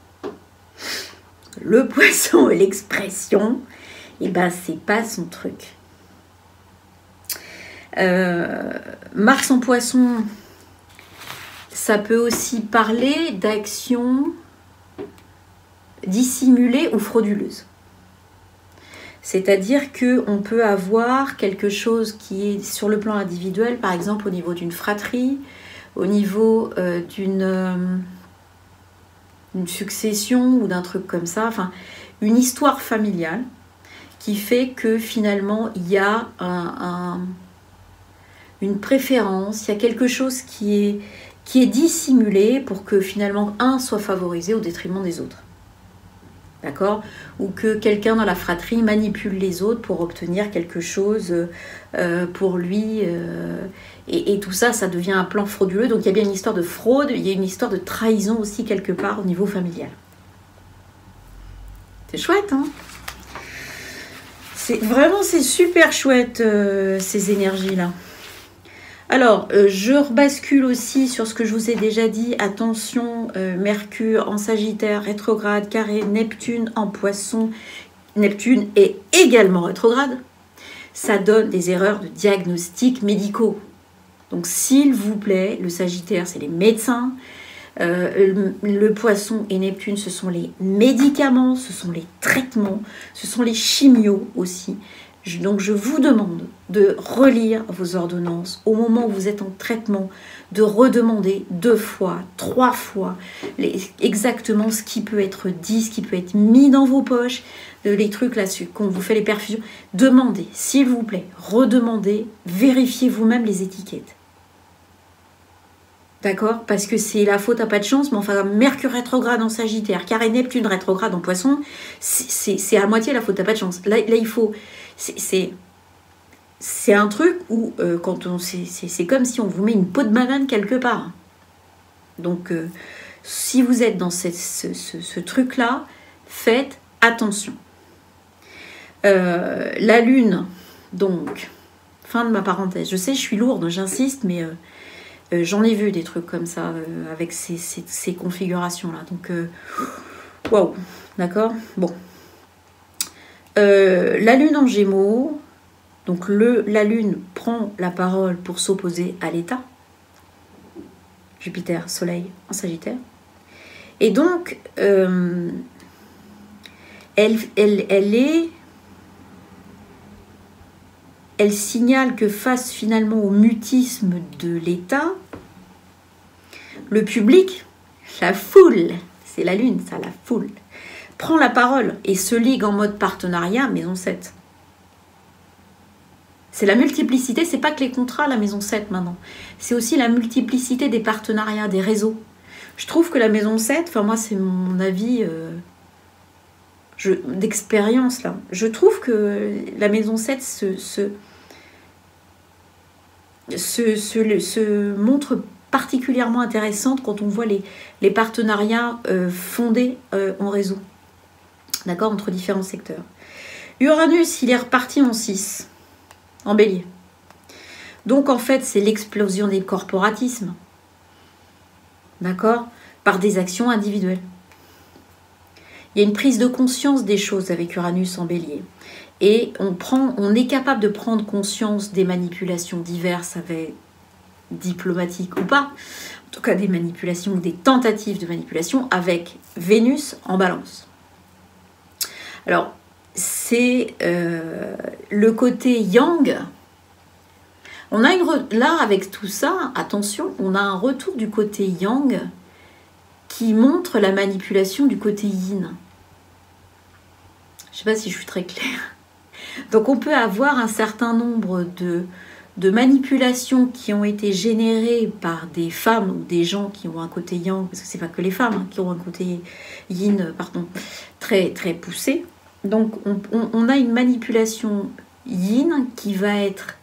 Le poisson et l'expression, et ben c'est pas son truc. Mars en Poisson, ça peut aussi parler d'actions dissimulées ou frauduleuses. C'est-à-dire qu'on peut avoir quelque chose qui est sur le plan individuel, par exemple au niveau d'une fratrie, au niveau d'une succession ou d'un truc comme ça, enfin une histoire familiale qui fait que finalement il y a une préférence, il y a quelque chose qui est dissimulé pour que finalement un soit favorisé au détriment des autres. D'accord ? Ou que quelqu'un dans la fratrie manipule les autres pour obtenir quelque chose pour lui. Et tout ça, ça devient un plan frauduleux. Donc il y a bien une histoire de fraude, il y a une histoire de trahison aussi quelque part au niveau familial. C'est chouette, hein ? C'est super chouette ces énergies-là. Alors, je rebascule aussi sur ce que je vous ai déjà dit. Attention, Mercure en Sagittaire, rétrograde, carré, Neptune en Poisson. Neptune est également rétrograde. Ça donne des erreurs de diagnostics médicaux. Donc, s'il vous plaît, le Sagittaire, c'est les médecins. Le Poisson et Neptune, ce sont les médicaments, ce sont les traitements, ce sont les chimios aussi. Donc je vous demande de relire vos ordonnances au moment où vous êtes en traitement, de redemander 2 fois, 3 fois exactement ce qui peut être dit, ce qui peut être mis dans vos poches, les trucs là-dessus, quand vous fait les perfusions. Demandez, s'il vous plaît, redemandez, vérifiez vous-même les étiquettes. D'accord ? Parce que c'est la faute à pas de chance, mais enfin, Mercure rétrograde en Sagittaire, carré Neptune rétrograde en Poisson, c'est à moitié la faute à pas de chance. Là il faut... C'est un truc où c'est comme si on vous met une peau de banane quelque part. Donc, si vous êtes dans ce truc-là, faites attention. La Lune, donc, fin de ma parenthèse. Je sais, je suis lourde, j'insiste, mais j'en ai vu des trucs comme ça avec ces configurations-là. Donc, waouh, d'accord ? Bon. La Lune en Gémeaux, donc la Lune prend la parole pour s'opposer à l'État. Jupiter, Soleil en Sagittaire. Et donc, elle signale que face finalement au mutisme de l'État, le public, la foule, c'est la Lune, ça, la foule, prend la parole et se ligue en mode partenariat, maison 7. C'est la multiplicité, c'est pas que les contrats, la maison 7 maintenant. C'est aussi la multiplicité des partenariats, des réseaux. Je trouve que la maison 7, enfin moi c'est mon avis d'expérience là, je trouve que la maison 7 se montre particulièrement intéressante quand on voit les partenariats fondés en réseau. D'accord, entre différents secteurs. Uranus, il est reparti en 6, en Bélier. Donc, en fait, c'est l'explosion des corporatismes. D'accord, par des actions individuelles. Il y a une prise de conscience des choses avec Uranus en Bélier. Et on est capable de prendre conscience des manipulations diverses, diplomatiques ou pas. En tout cas, des manipulations ou des tentatives de manipulation avec Vénus en Balance. Alors, c'est le côté yang. On a là, avec tout ça, attention, on a un retour du côté yang qui montre la manipulation du côté yin. Je ne sais sais pas si je suis très claire. Donc on peut avoir un certain nombre de manipulations qui ont été générées par des femmes ou des gens qui ont un côté yang, parce que c'est pas que les femmes hein, qui ont un côté yin, pardon, très, très poussé. Donc on a une manipulation yin qui va être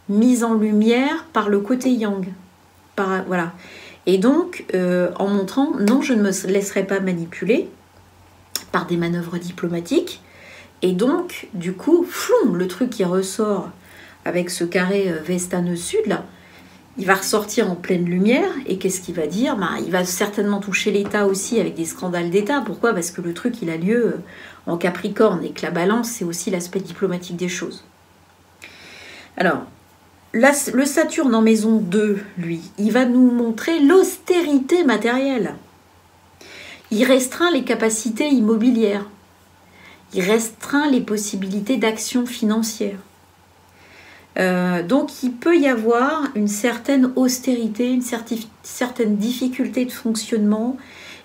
mise en lumière par le côté yang. Voilà. Et donc, en montrant, non, je ne me laisserai pas manipuler par des manœuvres diplomatiques. Et donc, du coup, floum, le truc qui ressort avec ce carré Vestane Sud, là, il va ressortir en pleine lumière. Et qu'est-ce qu'il va dire? Il va certainement toucher l'État aussi avec des scandales d'État. Pourquoi? Parce que le truc, il a lieu en Capricorne et que la balance, c'est aussi l'aspect diplomatique des choses. Alors, là, le Saturne en maison 2, lui, il va nous montrer l'austérité matérielle. Il restreint les capacités immobilières. Il restreint les possibilités d'action financière. Donc, il peut y avoir une certaine austérité, une certaine difficulté de fonctionnement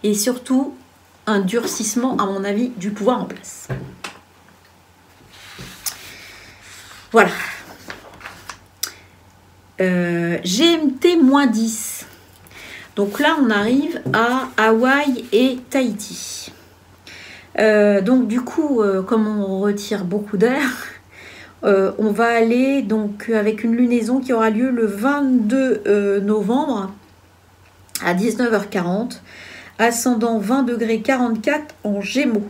et surtout un durcissement, à mon avis, du pouvoir en place. Voilà. GMT-10. Donc là, on arrive à Hawaï et Tahiti. Donc du coup, comme on retire beaucoup d'air, on va aller donc avec une lunaison qui aura lieu le 22 novembre à 19h40, ascendant 20 degrés 44 en Gémeaux.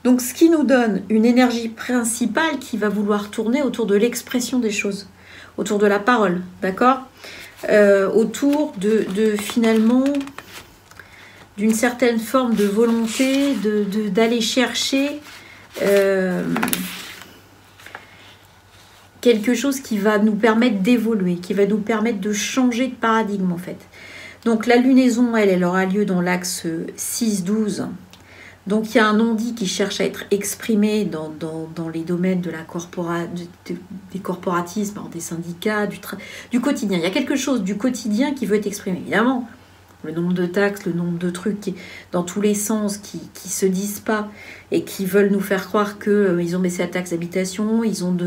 Donc ce qui nous donne une énergie principale qui va vouloir tourner autour de l'expression des choses, autour de la parole, d'accord, autour de finalement d'une certaine forme de volonté d'aller chercher quelque chose qui va nous permettre d'évoluer, qui va nous permettre de changer de paradigme en fait. Donc la lunaison, elle aura lieu dans l'axe 6-12. Donc il y a un non-dit qui cherche à être exprimé dans les domaines de la des corporatismes, des syndicats, du quotidien. Il y a quelque chose du quotidien qui veut être exprimé. Évidemment, le nombre de taxes, le nombre de trucs dans tous les sens qui se disent pas et qui veulent nous faire croire qu'ils ont baissé la taxe d'habitation, ils ont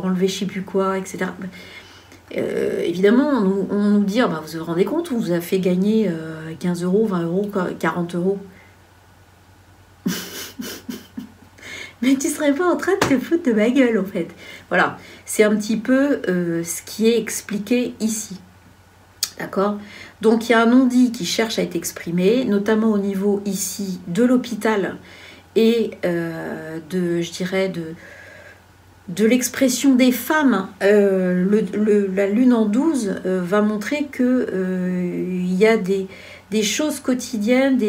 enlevé je sais plus quoi, etc. Évidemment, on nous dit, vous vous rendez compte, on vous a fait gagner 15 euros, 20 euros, 40 euros. Mais tu serais pas en train de te foutre de ma gueule en fait. Voilà, c'est un petit peu ce qui est expliqué ici. D'accord? Donc il y a un non-dit qui cherche à être exprimé, notamment au niveau ici de l'hôpital et je dirais de l'expression des femmes. La lune en 12 va montrer que il y a des choses quotidiennes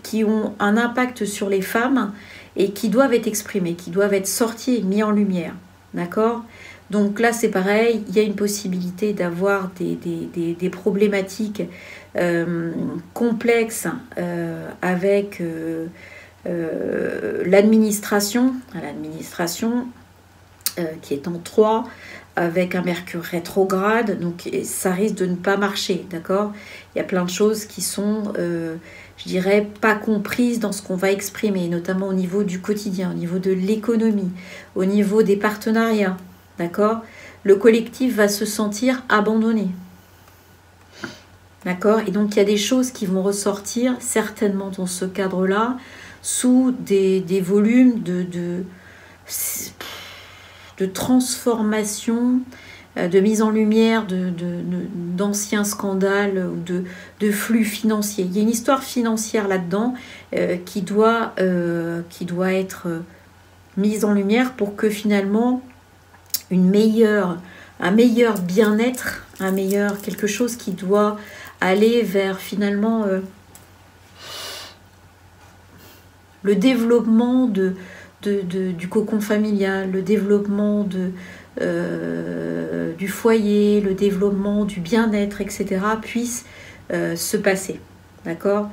qui ont un impact sur les femmes et qui doivent être exprimées, qui doivent être sorties et mises en lumière. D'accord? Donc là, c'est pareil, il y a une possibilité d'avoir des problématiques complexes avec l'administration qui est en 3, avec un Mercure rétrograde, donc ça risque de ne pas marcher, d'accord? Il y a plein de choses qui sont, je dirais, pas comprises dans ce qu'on va exprimer, notamment au niveau du quotidien, au niveau de l'économie, au niveau des partenariats, d'accord? Le collectif va se sentir abandonné, d'accord? Et donc il y a des choses qui vont ressortir certainement dans ce cadre-là, sous des volumes de transformation, de mise en lumière d'anciens scandales ou de flux financiers. Il y a une histoire financière là-dedans qui doit être mise en lumière pour que finalement un meilleur bien-être, quelque chose qui doit aller vers finalement le développement du cocon familial, le développement du foyer, le développement du bien-être, etc., puisse se passer. D'accord?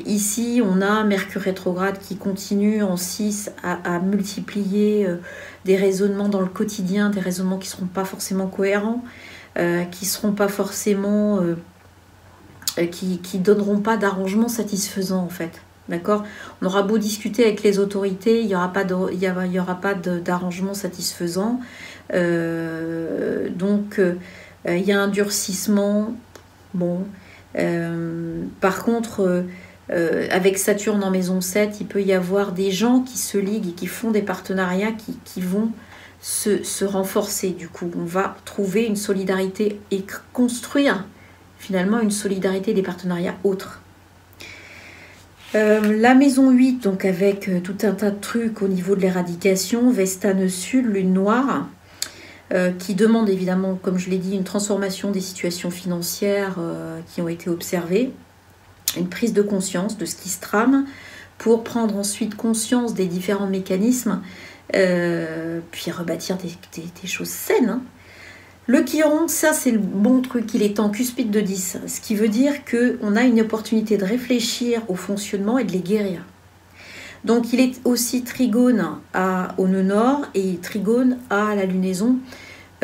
Ici, on a Mercure rétrograde qui continue en 6 à multiplier des raisonnements dans le quotidien, des raisonnements qui ne seront pas forcément cohérents, qui ne seront pas forcément... qui donneront pas d'arrangement satisfaisant, en fait. D'accord? On aura beau discuter avec les autorités, il n'y aura pas d'arrangement satisfaisant. Donc, il y a un durcissement. Bon. Par contre, avec Saturne en maison 7, il peut y avoir des gens qui se liguent et qui font des partenariats qui vont se renforcer. Du coup, on va trouver une solidarité et construire finalement une solidarité des partenariats autres. La maison 8, donc avec tout un tas de trucs au niveau de l'éradication, Vestane Sud, Lune Noire, qui demande évidemment, comme je l'ai dit, une transformation des situations financières qui ont été observées, une prise de conscience de ce qui se trame, pour prendre ensuite conscience des différents mécanismes, puis rebâtir des choses saines. Hein. Le Chiron, ça c'est le bon truc, il est en cuspide de 10, ce qui veut dire qu'on a une opportunité de réfléchir au fonctionnement et de les guérir. Donc il est aussi trigone au nœud nord et trigone à la lunaison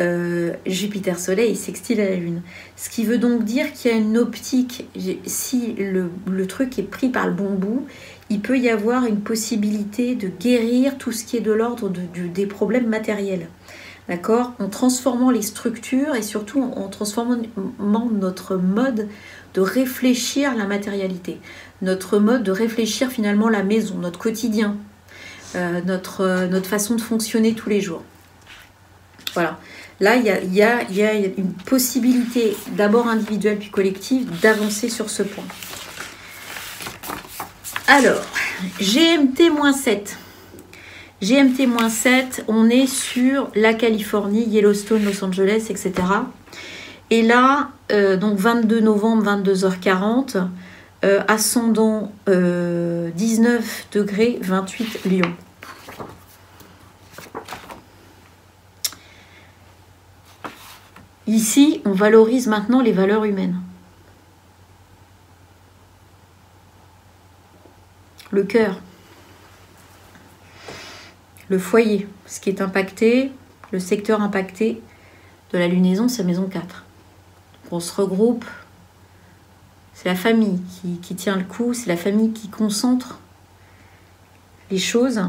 Jupiter-Soleil sextile à la Lune. Ce qui veut donc dire qu'il y a une optique, si le truc est pris par le bon bout, il peut y avoir une possibilité de guérir tout ce qui est de l'ordre des problèmes matériels. D'accord? En transformant les structures et surtout en transformant notre mode de réfléchir la matérialité, notre mode de réfléchir finalement la maison, notre quotidien, notre façon de fonctionner tous les jours. Voilà. Là, il y a une possibilité, d'abord individuelle puis collective, d'avancer sur ce point. Alors, GMT-7. GMT-7, on est sur la Californie, Yellowstone, Los Angeles, etc. Et là, donc 22 novembre, 22h40, ascendant 19 degrés, 28 Lion. Ici, on valorise maintenant les valeurs humaines. Le cœur. Le foyer, ce qui est impacté, le secteur impacté de la lunaison, c'est la maison 4. Donc on se regroupe, c'est la famille qui tient le coup, c'est la famille qui concentre les choses,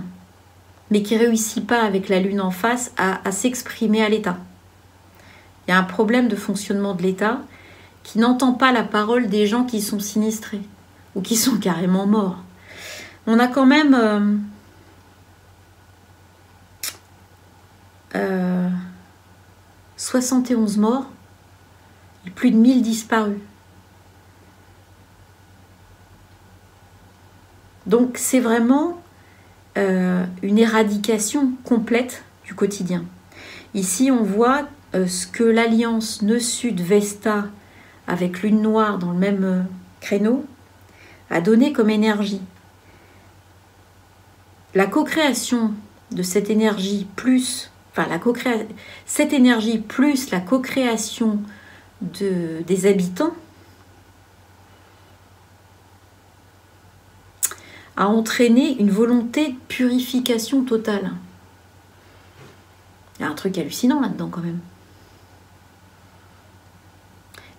mais qui ne réussit pas avec la lune en face à s'exprimer à l'État. Il y a un problème de fonctionnement de l'État qui n'entend pas la parole des gens qui sont sinistrés ou qui sont carrément morts. On a quand même 71 morts et plus de 1000 disparus. Donc c'est vraiment une éradication complète du quotidien. Ici on voit ce que l'alliance Nœud-Sud-Vesta avec Lune Noire dans le même créneau a donné comme énergie. La co-création de cette énergie plus, cette énergie plus la co-création des habitants a entraîné une volonté de purification totale. Il y a un truc hallucinant là-dedans quand même.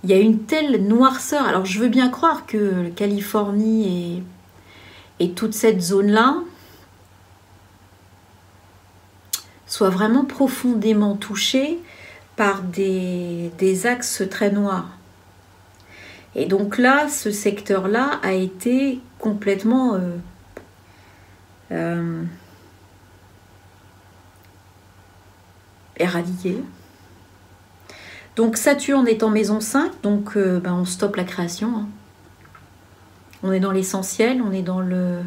Il y a une telle noirceur. Alors je veux bien croire que la Californie et toute cette zone-là soit vraiment profondément touchée par des axes très noirs. Et donc là, ce secteur-là a été complètement éradiqué. Donc Saturne est en maison 5, donc on stoppe la création. Hein. On est dans l'essentiel, on est dans le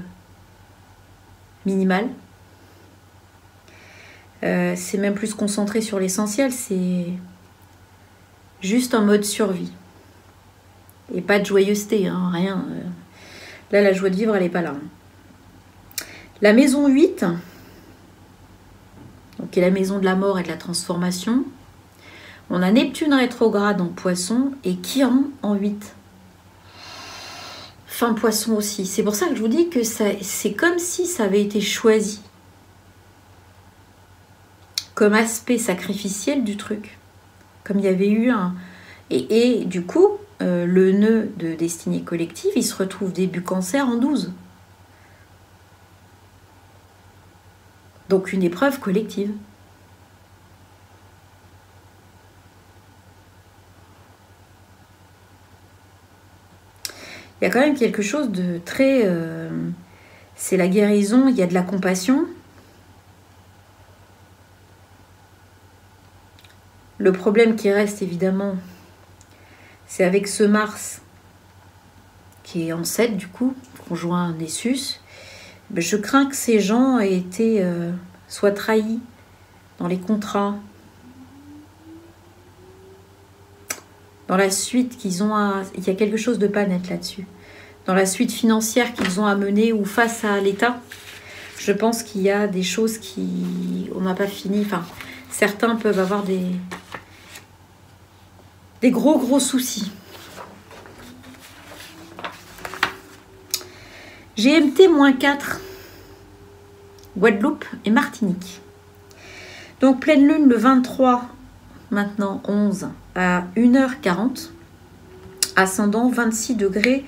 minimal. C'est même plus concentré sur l'essentiel, c'est juste un mode survie. Et pas de joyeuseté, hein, rien. Là, la joie de vivre, elle n'est pas là. La maison 8, donc, qui est la maison de la mort et de la transformation. On a Neptune rétrograde en Poisson et Chiron en 8. Fin Poisson aussi. C'est pour ça que je vous dis que c'est comme si ça avait été choisi comme aspect sacrificiel du truc. Comme il y avait eu un... Et du coup, le nœud de destinée collective, il se retrouve début Cancer en 12. Donc une épreuve collective. Il y a quand même quelque chose de très... c'est la guérison, il y a de la compassion. Le problème qui reste, évidemment, c'est avec ce Mars, qui est en 7, du coup, conjoint Nessus. Je crains que ces gens aient été soient trahis dans les contrats, dans la suite qu'ils ont à... Il y a quelque chose de pas net là-dessus. Dans la suite financière qu'ils ont à mener ou face à l'État, je pense qu'il y a des choses qui... On n'a pas fini. Enfin, certains peuvent avoir des gros soucis. GMT-4, Guadeloupe et Martinique. Donc pleine lune le 23, maintenant 11, à 1h40. Ascendant 26 degrés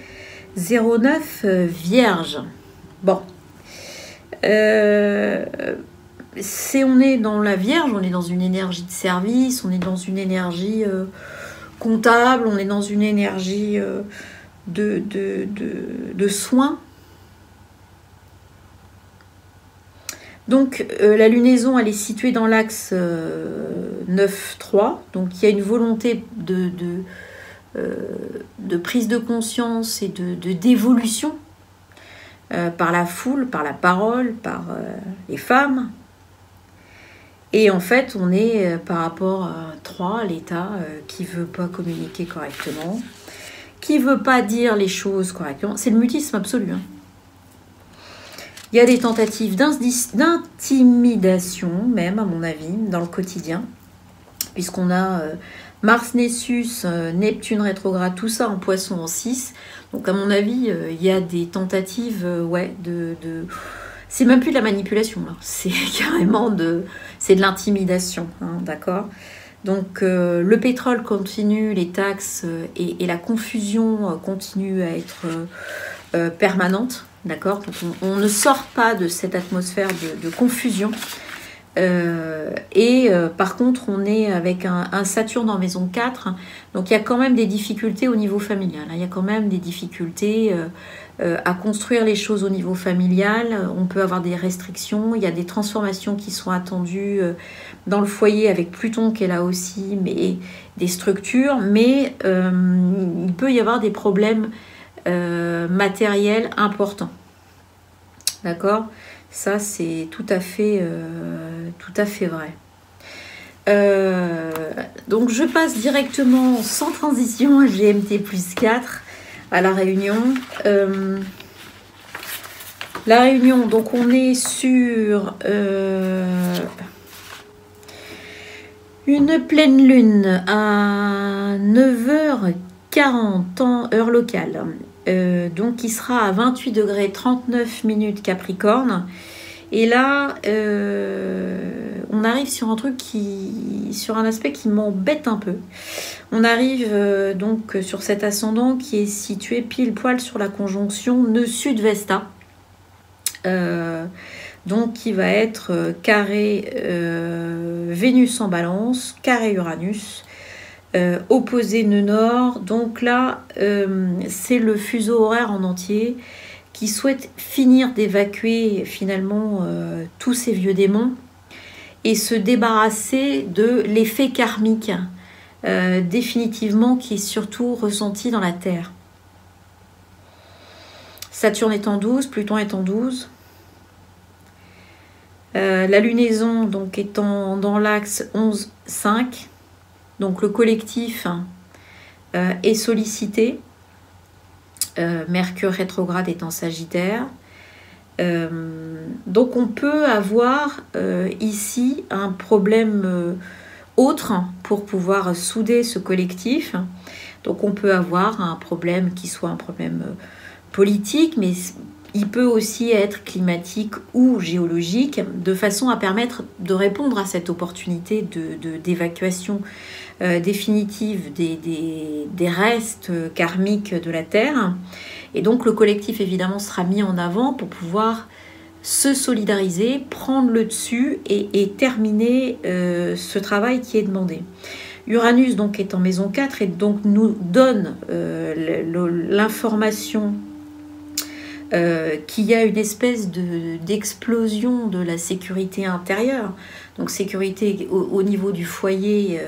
09 Vierge. Bon. On est dans la Vierge, on est dans une énergie de service, on est dans une énergie comptable, on est dans une énergie de soins. Donc la lunaison, elle est située dans l'axe 9-3, donc il y a une volonté de prise de conscience et d'évolution par la foule, par la parole, par les femmes. Et en fait, on est par rapport à 3, l'État qui ne veut pas communiquer correctement, qui ne veut pas dire les choses correctement. C'est le mutisme absolu. Hein. Il y a des tentatives d'intimidation, même à mon avis, dans le quotidien, puisqu'on a Mars Nessus, Neptune rétrograde, tout ça en Poisson en 6. Donc à mon avis, il y a des tentatives, c'est même plus de la manipulation, là. C'est carrément c'est de l'intimidation, hein, d'accord. Donc le pétrole continue, les taxes et la confusion continue à être permanente, d'accord. Donc on ne sort pas de cette atmosphère de confusion. Par contre, on est avec un Saturne en maison 4, donc il y a quand même des difficultés au niveau familial. Il y a quand même des difficultés à construire les choses au niveau familial. On peut avoir des restrictions, il y a des transformations qui sont attendues dans le foyer avec Pluton qui est là aussi, mais des structures, mais il peut y avoir des problèmes matériels importants. D'accord ? Ça, c'est tout à fait vrai. Donc, je passe directement, sans transition, à GMT+4, à La Réunion. La Réunion, donc on est sur une pleine lune à 9h40 en heure locale. Donc il sera à 28 degrés 39 minutes Capricorne. Et là, on arrive sur un truc sur un aspect qui m'embête un peu. On arrive donc sur cet ascendant qui est situé pile poil sur la conjonction nœud sud-Vesta. Donc qui va être carré Vénus en balance, carré Uranus, opposé nœud nord. Donc là, c'est le fuseau horaire en entier qui souhaite finir d'évacuer finalement tous ces vieux démons et se débarrasser de l'effet karmique définitivement qui est surtout ressenti dans la Terre. Saturne est en 12, Pluton est en 12. La lunaison donc étant dans l'axe 11-5, donc le collectif est sollicité. Mercure rétrograde est en Sagittaire. Donc on peut avoir ici un problème autre pour pouvoir souder ce collectif. Donc on peut avoir un problème qui soit un problème politique, mais il peut aussi être climatique ou géologique, de façon à permettre de répondre à cette opportunité d'évacuation définitive des restes karmiques de la Terre. Et donc le collectif évidemment sera mis en avant pour pouvoir se solidariser, prendre le dessus et terminer ce travail qui est demandé. Uranus donc est en maison 4 et donc nous donne l'information qu'il y a une espèce d'explosion de la sécurité intérieure. Donc sécurité au niveau du foyer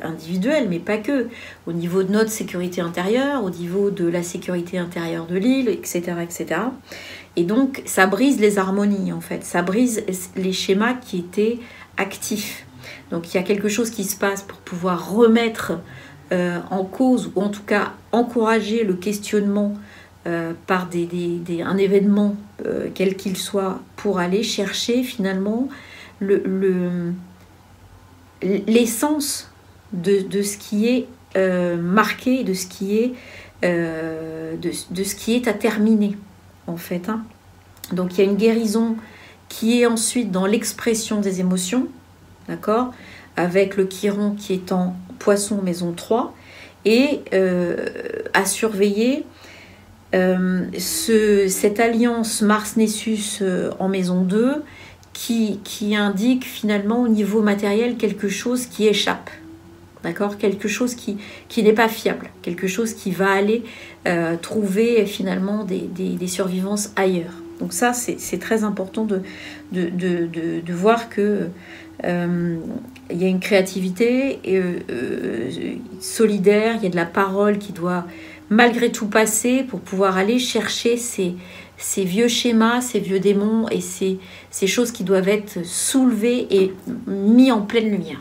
individuel, mais pas que. Au niveau de notre sécurité intérieure, au niveau de la sécurité intérieure de l'île, etc., etc. Et donc ça brise les harmonies en fait. Ça brise les schémas qui étaient actifs. Donc il y a quelque chose qui se passe pour pouvoir remettre en cause, ou en tout cas encourager le questionnement par un événement quel qu'il soit, pour aller chercher finalement l'essence de ce qui est marqué, de ce qui est à terminer en fait. Hein. Donc il y a une guérison qui est ensuite dans l'expression des émotions, d'accord, avec le Chiron qui est en Poisson maison 3, et à surveiller cette alliance Mars-Nessus en maison 2 qui indique finalement au niveau matériel quelque chose qui échappe, d'accord, quelque chose qui n'est pas fiable, quelque chose qui va aller trouver finalement des survivances ailleurs. Donc ça, c'est très important de voir que il y a une créativité solidaire, il y a de la parole qui doit malgré tout passer pour pouvoir aller chercher ces vieux schémas, ces vieux démons et ces choses qui doivent être soulevées et mis en pleine lumière.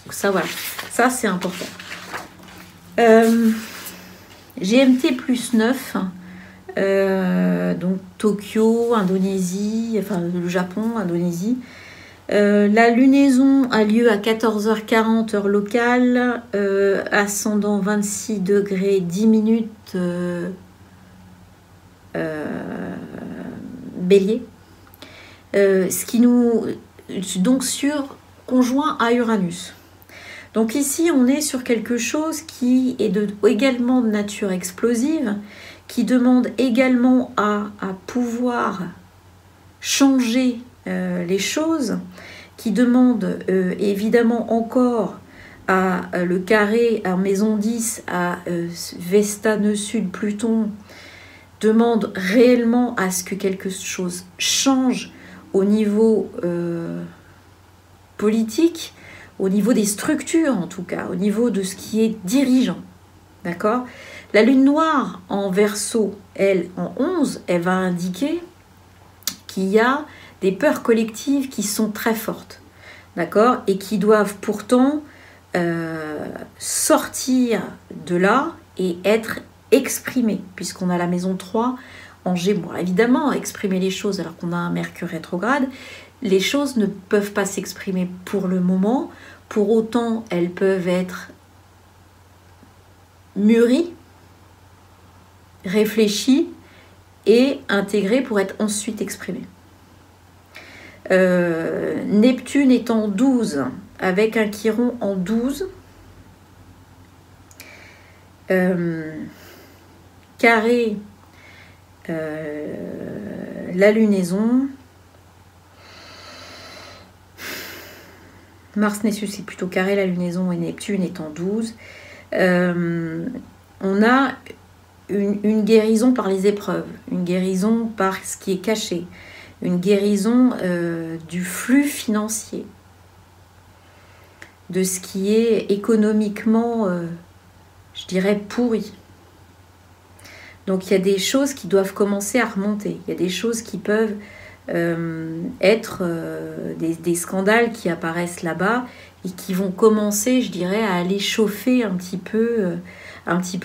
Donc ça, voilà, ça c'est important. GMT plus 9, donc Tokyo, Indonésie, enfin le Japon, Indonésie. La lunaison a lieu à 14h40 heure locale, ascendant 26 degrés 10 minutes Bélier. Ce qui nous donc conjoint à Uranus. Donc ici on est sur quelque chose qui est également de nature explosive, qui demande également à pouvoir changer les choses, qui demande évidemment encore à le carré en maison 10 à Vesta nœud sud Pluton, demande réellement à ce que quelque chose change au niveau politique, au niveau des structures en tout cas, au niveau de ce qui est dirigeant, d'accord. La lune noire en Verseau, elle en 11, elle va indiquer qu'il y a des peurs collectives qui sont très fortes, d'accord, et qui doivent pourtant sortir de là et être exprimées, puisqu'on a la maison 3 en Gémeaux. Évidemment, exprimer les choses alors qu'on a un Mercure rétrograde, les choses ne peuvent pas s'exprimer pour le moment, pour autant elles peuvent être mûries, réfléchies et intégrées pour être ensuite exprimées. Neptune est en 12 avec un Chiron en 12, carré la lunaison, Mars Nessus c'est plutôt carré la lunaison et Neptune est en 12. On a une guérison par les épreuves, une guérison par ce qui est caché, une guérison du flux financier, de ce qui est économiquement, je dirais, pourri. Donc il y a des choses qui doivent commencer à remonter, il y a des choses qui peuvent être des scandales qui apparaissent là-bas et qui vont commencer, je dirais, à aller chauffer un petit peu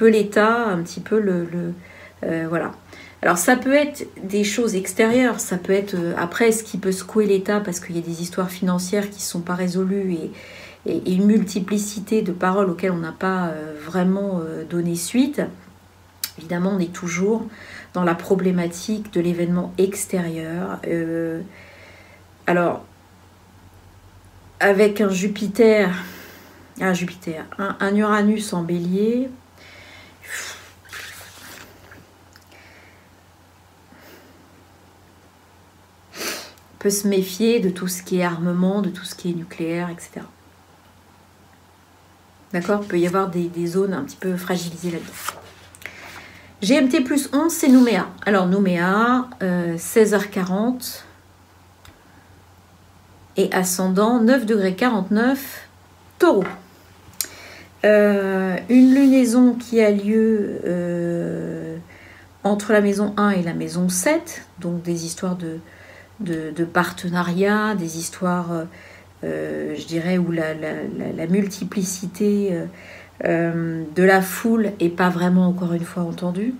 l'État, un petit peu voilà. Alors ça peut être des choses extérieures, ça peut être après ce qui peut secouer l'État parce qu'il y a des histoires financières qui ne sont pas résolues et une multiplicité de paroles auxquelles on n'a pas vraiment donné suite. Évidemment, on est toujours dans la problématique de l'événement extérieur. Alors, avec un Uranus en Bélier, peut se méfier de tout ce qui est armement, de tout ce qui est nucléaire, etc. D'accord? Il peut y avoir des zones un petit peu fragilisées là-dedans. GMT plus 11, c'est Nouméa. Alors Nouméa, 16h40 et ascendant 9 degrés 49, Taureau. Une lunaison qui a lieu entre la maison 1 et la maison 7, donc des histoires de partenariat, des histoires, je dirais, où la multiplicité de la foule n'est pas vraiment, encore une fois, entendue.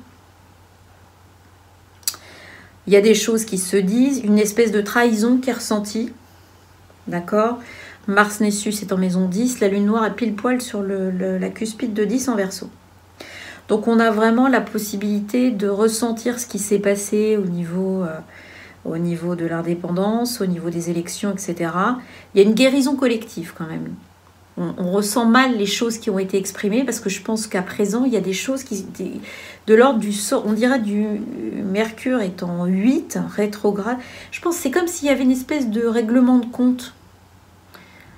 Il y a des choses qui se disent, une espèce de trahison qui est ressentie, d'accord? Mars Nessus est en maison 10, la lune noire est pile poil sur la cuspide de 10 en Verseau. Donc on a vraiment la possibilité de ressentir ce qui s'est passé au niveau de l'indépendance, au niveau des élections, etc. Il y a une guérison collective quand même. On ressent mal les choses qui ont été exprimées parce que je pense qu'à présent, il y a des choses de l'ordre du sort, on dirait du Mercure est en 8, rétrograde. Je pense que c'est comme s'il y avait une espèce de règlement de compte.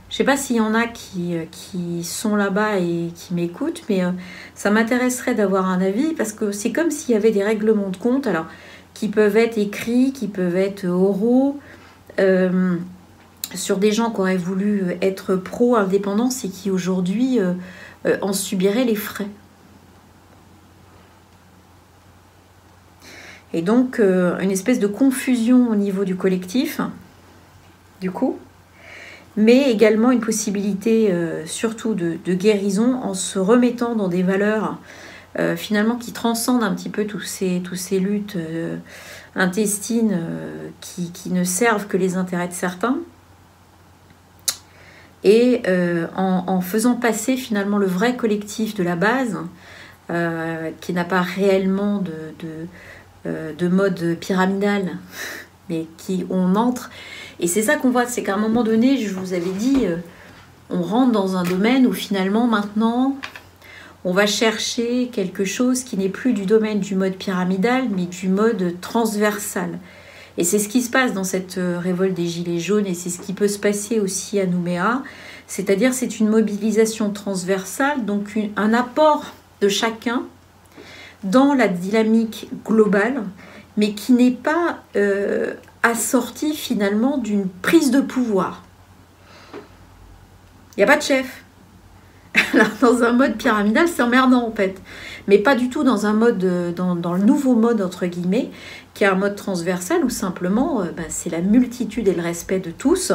Je ne sais pas s'il y en a qui sont là-bas et qui m'écoutent, mais ça m'intéresserait d'avoir un avis parce que c'est comme s'il y avait des règlements de compte, alors qui peuvent être écrits, qui peuvent être oraux, sur des gens qui auraient voulu être pro-indépendance et qui aujourd'hui en subiraient les frais. Et donc, une espèce de confusion au niveau du collectif, du coup, mais également une possibilité surtout de guérison en se remettant dans des valeurs finalement qui transcendent un petit peu tous ces luttes intestines qui ne servent que les intérêts de certains. Et en faisant passer finalement le vrai collectif de la base, qui n'a pas réellement de mode pyramidal, mais qui on entre. Et c'est ça qu'on voit, c'est qu'à un moment donné, je vous avais dit, on rentre dans un domaine où finalement maintenant, on va chercher quelque chose qui n'est plus du domaine du mode pyramidal, mais du mode transversal. Et c'est ce qui se passe dans cette révolte des Gilets jaunes et c'est ce qui peut se passer aussi à Nouméa. C'est-à-dire c'est une mobilisation transversale, donc un apport de chacun dans la dynamique globale, mais qui n'est pas assorti finalement d'une prise de pouvoir. Il n'y a pas de chef. Alors, dans un mode pyramidal, c'est emmerdant en fait. Mais pas du tout dans un mode, dans le nouveau mode entre guillemets, qui est un mode transversal où simplement c'est la multitude et le respect de tous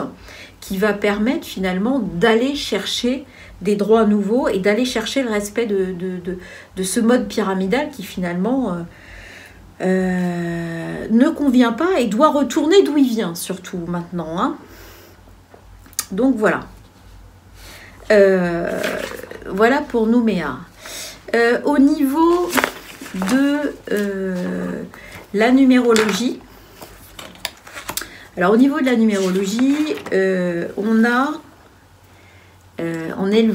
qui va permettre finalement d'aller chercher des droits nouveaux et d'aller chercher le respect de ce mode pyramidal qui finalement ne convient pas et doit retourner d'où il vient surtout maintenant. Hein. Donc voilà. Voilà pour Nouméa. Au niveau de la numérologie, alors au niveau de la numérologie, on est le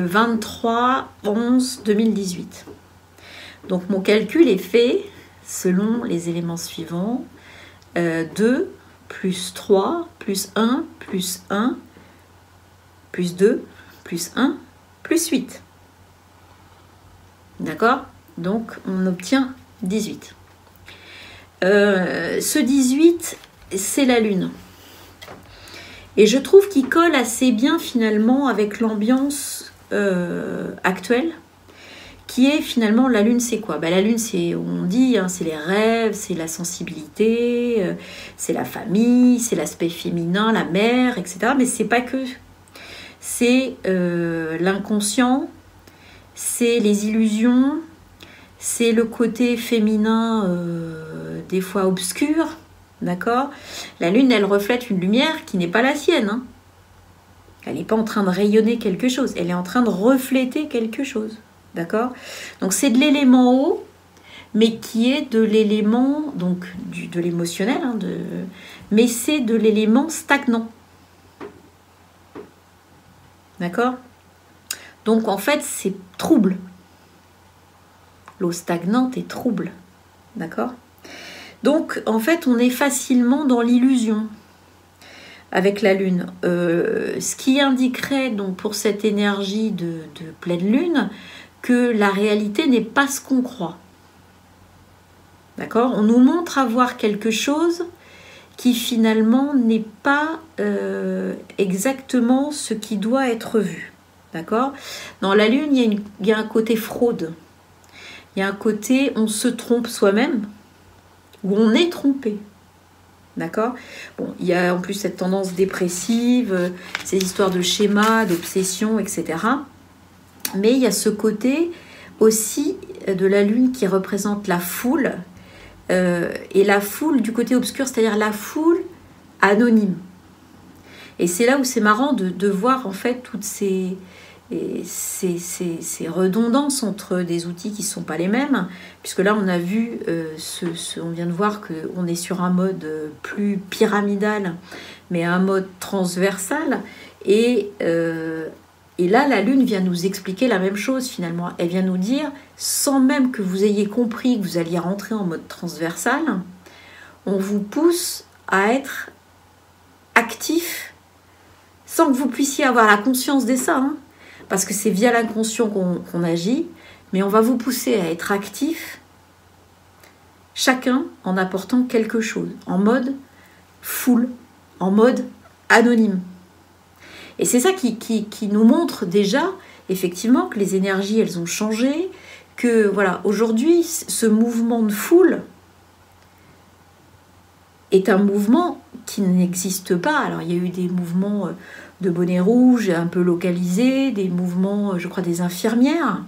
23/11/2018. Donc mon calcul est fait selon les éléments suivants. 2 plus 3 plus 1 plus 1 plus 2 plus 1 plus 8. D'accord? Donc on obtient 18. Ce 18, c'est la Lune. Et je trouve qu'il colle assez bien finalement avec l'ambiance actuelle, qui est finalement la Lune, c'est quoi? La Lune, c'est, on dit, hein, c'est les rêves, c'est la sensibilité, c'est la famille, c'est l'aspect féminin, la mère, etc. Mais c'est pas que. C'est l'inconscient, c'est les illusions, c'est le côté féminin des fois obscur, d'accord? La Lune, elle reflète une lumière qui n'est pas la sienne. Hein. Elle n'est pas en train de rayonner quelque chose, elle est en train de refléter quelque chose, d'accord? Donc c'est de l'élément haut, mais qui est de l'élément, donc de l'émotionnel, hein, mais c'est de l'élément stagnant. D'accord? Donc en fait, c'est trouble. L'eau stagnante est trouble. D'accord? Donc en fait, on est facilement dans l'illusion. avec la Lune. Ce qui indiquerait donc pour cette énergie de pleine Lune que la réalité n'est pas ce qu'on croit. D'accord? On nous montre avoir quelque chose qui finalement n'est pas exactement ce qui doit être vu. D'accord? Dans la Lune, il y a un côté fraude. Il y a un côté on se trompe soi-même ou on est trompé. D'accord? Bon, il y a en plus cette tendance dépressive, ces histoires de schémas, d'obsessions, etc. Mais il y a ce côté aussi de la Lune qui représente la foule, et la foule du côté obscur, c'est-à-dire la foule anonyme. Et c'est là où c'est marrant de voir en fait toutes ces redondances entre des outils qui ne sont pas les mêmes, puisque là on a vu, on vient de voir qu'on est sur un mode plus pyramidal, mais un mode transversal, et là la Lune vient nous expliquer la même chose finalement. Elle vient nous dire, sans même que vous ayez compris que vous alliez rentrer en mode transversal, on vous pousse à être actif sans que vous puissiez avoir la conscience de ça, hein, parce que c'est via l'inconscient qu'on agit, mais on va vous pousser à être actif, chacun en apportant quelque chose, en mode foule, en mode anonyme. Et c'est ça qui nous montre déjà, effectivement, que les énergies, elles ont changé, que voilà, aujourd'hui, ce mouvement de foule est un mouvement qui n'existe pas. Alors, il y a eu des mouvements de bonnets rouges un peu localisés, des mouvements, je crois, des infirmières,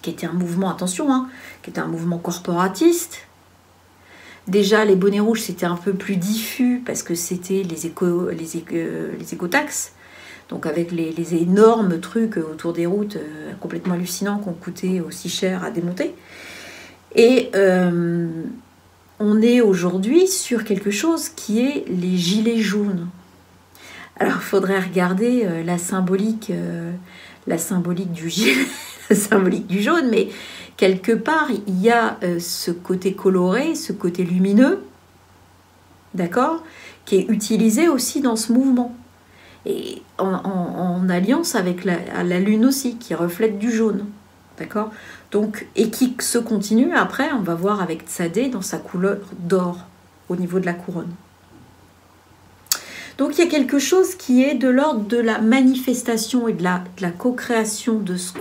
qui était un mouvement, attention, hein, qui était un mouvement corporatiste. Déjà, les bonnets rouges, c'était un peu plus diffus parce que c'était les écotaxes. Donc avec les énormes trucs autour des routes complètement hallucinants qu'on coûtait aussi cher à démonter. Et on est aujourd'hui sur quelque chose qui est les gilets jaunes. Alors il faudrait regarder la symbolique du gilet, la symbolique du jaune, mais quelque part il y a ce côté coloré, ce côté lumineux, d'accord, qui est utilisé aussi dans ce mouvement. Et en alliance avec la Lune aussi, qui reflète du jaune. D'accord? Donc, et qui se continue après, on va voir avec Tsadé dans sa couleur d'or, au niveau de la couronne. Donc, il y a quelque chose qui est de l'ordre de la manifestation et de la co-création de ce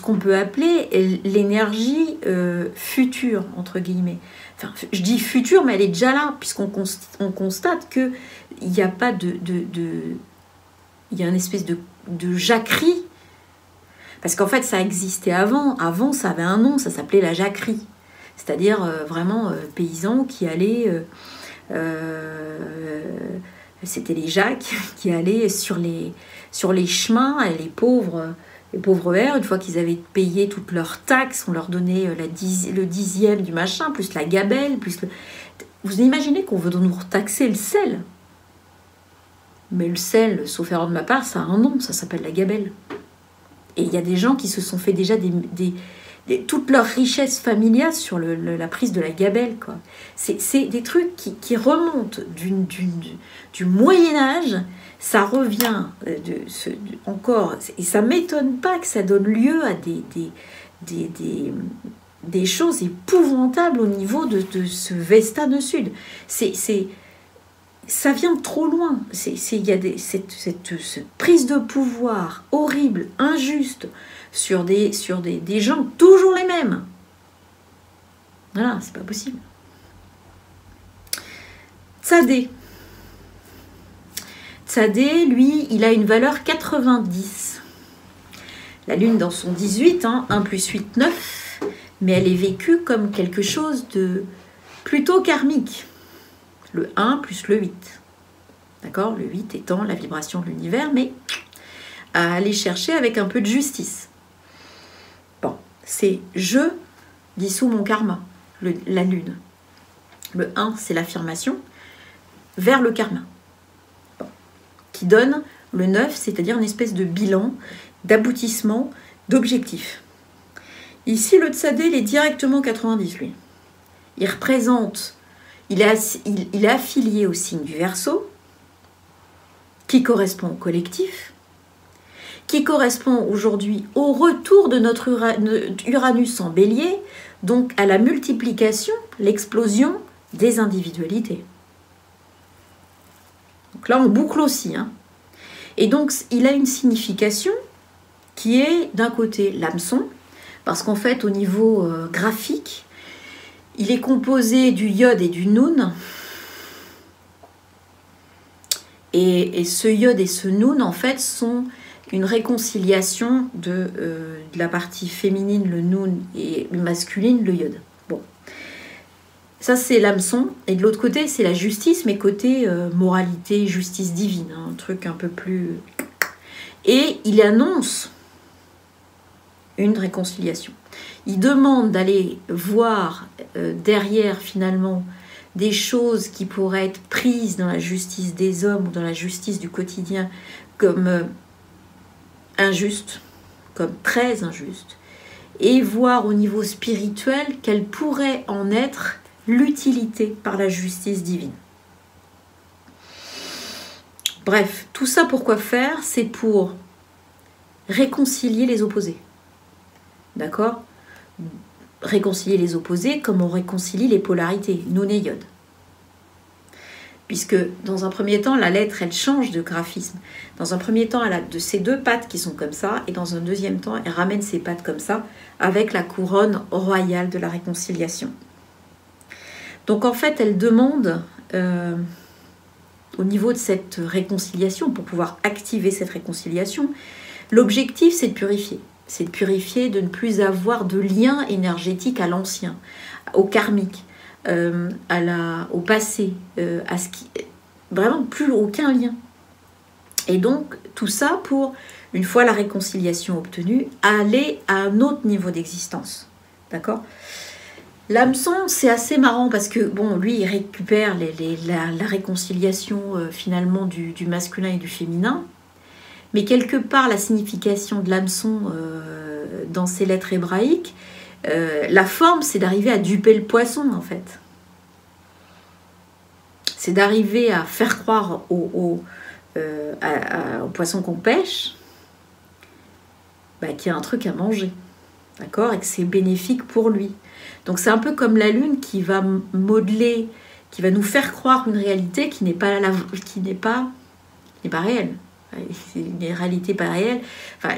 qu'on peut appeler l'énergie future, entre guillemets. Enfin, je dis future, mais elle est déjà là, puisqu'on constate qu'il n'y a pas il y a une espèce de jacquerie. Parce qu'en fait, ça existait avant. Avant, ça avait un nom, ça s'appelait la jacquerie. C'est-à-dire vraiment paysans qui allaient... c'était les jacques qui allaient sur les chemins, et les pauvres verts, une fois qu'ils avaient payé toutes leurs taxes, on leur donnait le dixième du machin, plus la gabelle, plus le... Vous imaginez qu'on veut nous taxer le sel? Mais le sel, sauf erreur de ma part, ça a un nom, ça s'appelle la gabelle. Et il y a des gens qui se sont fait déjà toute leur richesse familiale sur la prise de la gabelle, quoi. C'est des trucs qui remontent du Moyen-Âge. Ça revient encore, et ça ne m'étonne pas que ça donne lieu à des choses épouvantables au niveau de ce Vesta Sud. Ça vient de trop loin. Il y a cette prise de pouvoir horrible, injuste, sur des gens toujours les mêmes. Voilà, c'est pas possible. Tsadé. Tsadé, lui, il a une valeur 90. La Lune dans son 18, 1 plus 8, 9, mais elle est vécue comme quelque chose de plutôt karmique. Le 1 plus le 8. D'accord? Le 8 étant la vibration de l'univers, mais à aller chercher avec un peu de justice. Bon, c'est je dissous mon karma, la Lune. Le 1, c'est l'affirmation vers le karma. Bon. Qui donne le 9, c'est-à-dire une espèce de bilan, d'aboutissement, d'objectif. Ici, le Tsadé, il est directement 90, lui. Il représente... Il est affilié au signe du Verseau, qui correspond au collectif, qui correspond aujourd'hui au retour de notre Uranus en bélier, donc à la multiplication, l'explosion des individualités. Donc là, on boucle aussi. Hein. Et donc, il a une signification qui est, d'un côté, l'hameçon, parce qu'en fait, au niveau graphique, il est composé du iode et du noun. Et ce iode et ce noun, en fait, sont une réconciliation de la partie féminine, le noun, et masculine, le iode. Bon. Ça, c'est l'hameçon. Et de l'autre côté, c'est la justice, mais côté moralité, justice divine. Hein, un truc un peu plus... Et il annonce une réconciliation. Il demande d'aller voir derrière, finalement, des choses qui pourraient être prises dans la justice des hommes ou dans la justice du quotidien comme injustes, comme très injustes, et voir au niveau spirituel quelle pourrait en être l'utilité par la justice divine. Bref, tout ça pourquoi faire? C'est pour réconcilier les opposés. D'accord? Réconcilier les opposés comme on réconcilie les polarités, noun et iode. Puisque dans un premier temps, la lettre, elle change de graphisme. Dans un premier temps, elle a de ces deux pattes qui sont comme ça, et dans un deuxième temps, elle ramène ses pattes comme ça, avec la couronne royale de la réconciliation. Donc en fait, elle demande, au niveau de cette réconciliation, pour pouvoir activer cette réconciliation, l'objectif, c'est de purifier. C'est de purifier, de ne plus avoir de lien énergétique à l'ancien, au karmique, au passé, à ce qui... Vraiment, plus aucun lien. Et donc, tout ça pour, une fois la réconciliation obtenue, aller à un autre niveau d'existence. D'accord ? L'hameçon, c'est assez marrant parce que, bon, lui, il récupère la réconciliation finalement du masculin et du féminin. Mais quelque part, la signification de l'hameçon dans ces lettres hébraïques, la forme, c'est d'arriver à duper le poisson, en fait. C'est d'arriver à faire croire au poisson qu'on pêche qu'il y a un truc à manger, d'accord, et que c'est bénéfique pour lui. Donc c'est un peu comme la lune qui va modeler, qui va nous faire croire une réalité qui n'est pas réelle. C'est une réalité pas réelle. Enfin,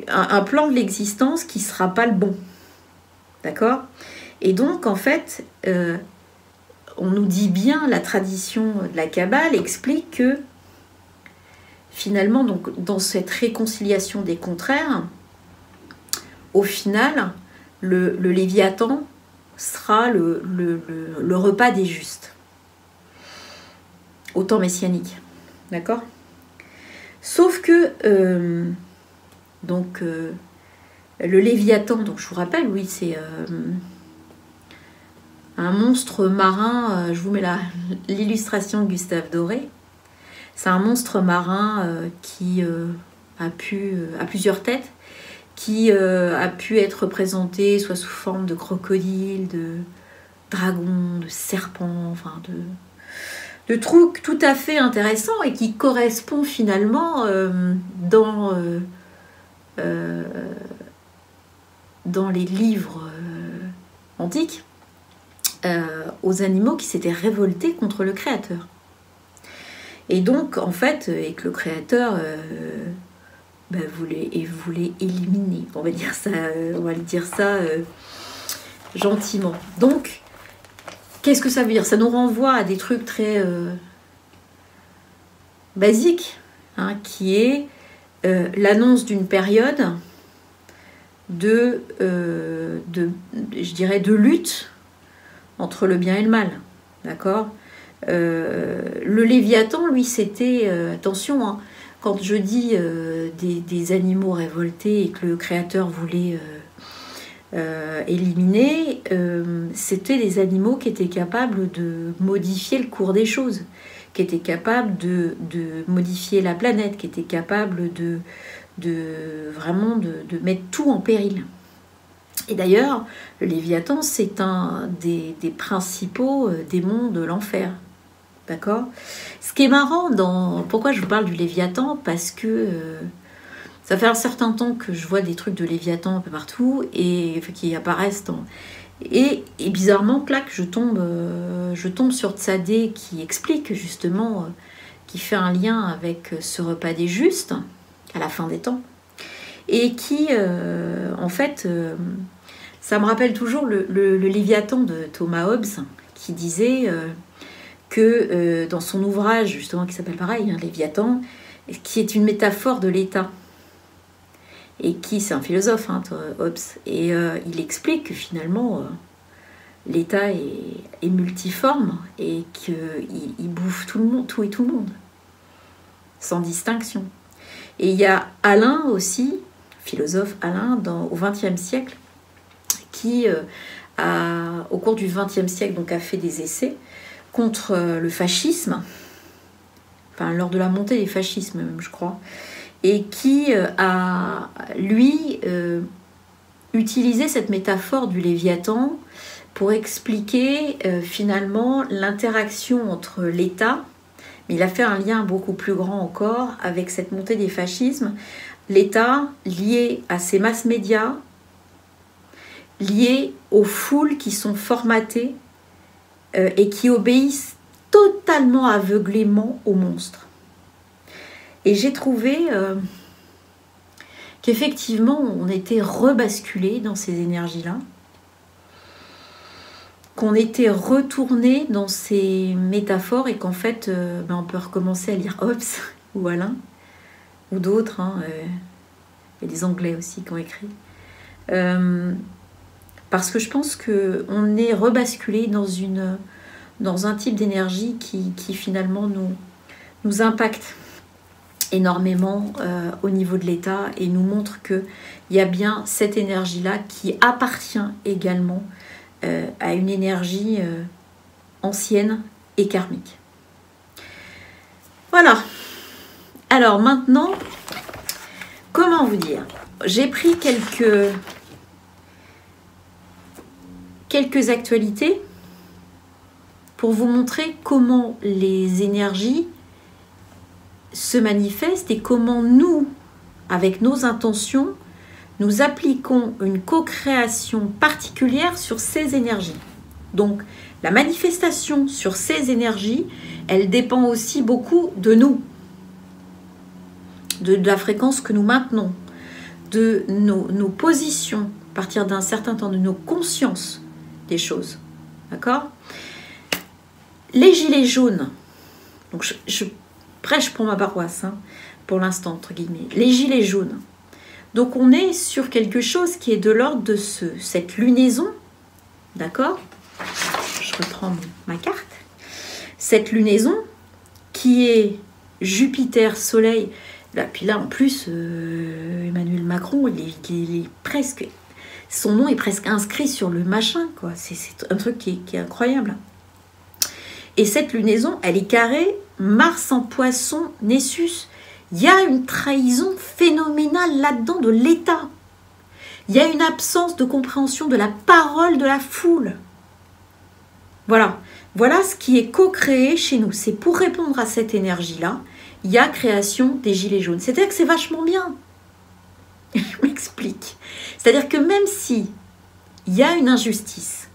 un plan de l'existence qui ne sera pas le bon. D'accord ? Et donc, en fait, on nous dit bien, la tradition de la Kabbale explique que, finalement, donc, dans cette réconciliation des contraires, au final, le Léviathan sera le repas des justes, au temps messianique. D'accord ? Sauf que, le Léviathan, donc je vous rappelle, oui, c'est un monstre marin, je vous mets l'illustration de Gustave Doré. C'est un monstre marin qui a plusieurs têtes, qui a pu être représenté soit sous forme de crocodile, de dragon, de serpent, enfin de trucs tout à fait intéressants et qui correspond finalement dans les livres antiques aux animaux qui s'étaient révoltés contre le Créateur. Et donc, en fait, et que le Créateur voulait éliminer. On va le dire ça gentiment. Donc, qu'est-ce que ça veut dire ? Ça nous renvoie à des trucs très basiques, hein, qui est l'annonce d'une période de lutte entre le bien et le mal. D'accord ? Le Léviathan, lui, c'était... attention, hein, quand je dis des animaux révoltés et que le Créateur voulait éliminer, c'était des animaux qui étaient capables de modifier le cours des choses, qui étaient capables de modifier la planète, qui étaient capables de mettre tout en péril. Et d'ailleurs, le Léviathan, c'est un des principaux démons de l'enfer. D'accord? Ce qui est marrant pourquoi je vous parle du Léviathan, parce que ça fait un certain temps que je vois des trucs de Léviathan un peu partout et qui apparaissent et bizarrement, clac, je tombe sur Tsadé qui explique justement, qui fait un lien avec ce repas des justes à la fin des temps et qui, en fait, ça me rappelle toujours le Léviathan de Thomas Hobbes qui disait que dans son ouvrage justement qui s'appelle pareil, hein, Léviathan, qui est une métaphore de l'État. Et qui, c'est un philosophe, hein, Hobbes, et il explique que finalement, l'État est multiforme et qu'il bouffe tout le monde, tout et tout le monde, sans distinction. Et il y a Alain aussi, philosophe Alain, au XXe siècle, qui, au cours du XXe siècle, donc, a fait des essais contre le fascisme, enfin, lors de la montée des fascismes, même, je crois, et qui a, lui, utilisé cette métaphore du Léviathan pour expliquer finalement l'interaction entre l'État, mais il a fait un lien beaucoup plus grand encore avec cette montée des fascismes, l'État lié à ces masses médias, lié aux foules qui sont formatées et qui obéissent totalement aveuglément aux monstres. Et j'ai trouvé qu'effectivement, on était rebasculé dans ces énergies-là, qu'on était retourné dans ces métaphores et qu'en fait, on peut recommencer à lire Hobbes ou Alain ou d'autres. Hein, il y a des Anglais aussi qui ont écrit. Parce que je pense qu'on est rebasculé dans un type d'énergie qui finalement nous impacte énormément au niveau de l'État et nous montre qu'il y a bien cette énergie-là qui appartient également à une énergie ancienne et karmique. Voilà. Alors maintenant, comment vous dire? J'ai pris quelques actualités pour vous montrer comment les énergies se manifestent et comment nous, avec nos intentions, nous appliquons une co-création particulière sur ces énergies. Donc, la manifestation sur ces énergies, elle dépend aussi beaucoup de nous, de la fréquence que nous maintenons, de nos positions, à partir d'un certain temps, de nos consciences des choses. D'accord? Les gilets jaunes, donc je prêche pour ma paroisse, hein, pour l'instant, entre guillemets. Les gilets jaunes. Donc, on est sur quelque chose qui est de l'ordre de cette lunaison, d'accord? Je reprends ma carte. Cette lunaison qui est Jupiter, Soleil. Là, puis là, en plus, Emmanuel Macron, il est presque... Son nom est presque inscrit sur le machin, quoi. C'est un truc qui est incroyable. Et cette lunaison, elle est carrée, Mars en Poisson, Nessus. Il y a une trahison phénoménale là-dedans de l'État. Il y a une absence de compréhension de la parole de la foule. Voilà. Voilà ce qui est co-créé chez nous. C'est pour répondre à cette énergie-là, il y a création des gilets jaunes. C'est-à-dire que c'est vachement bien. Je m'explique. C'est-à-dire que même si il y a une injustice,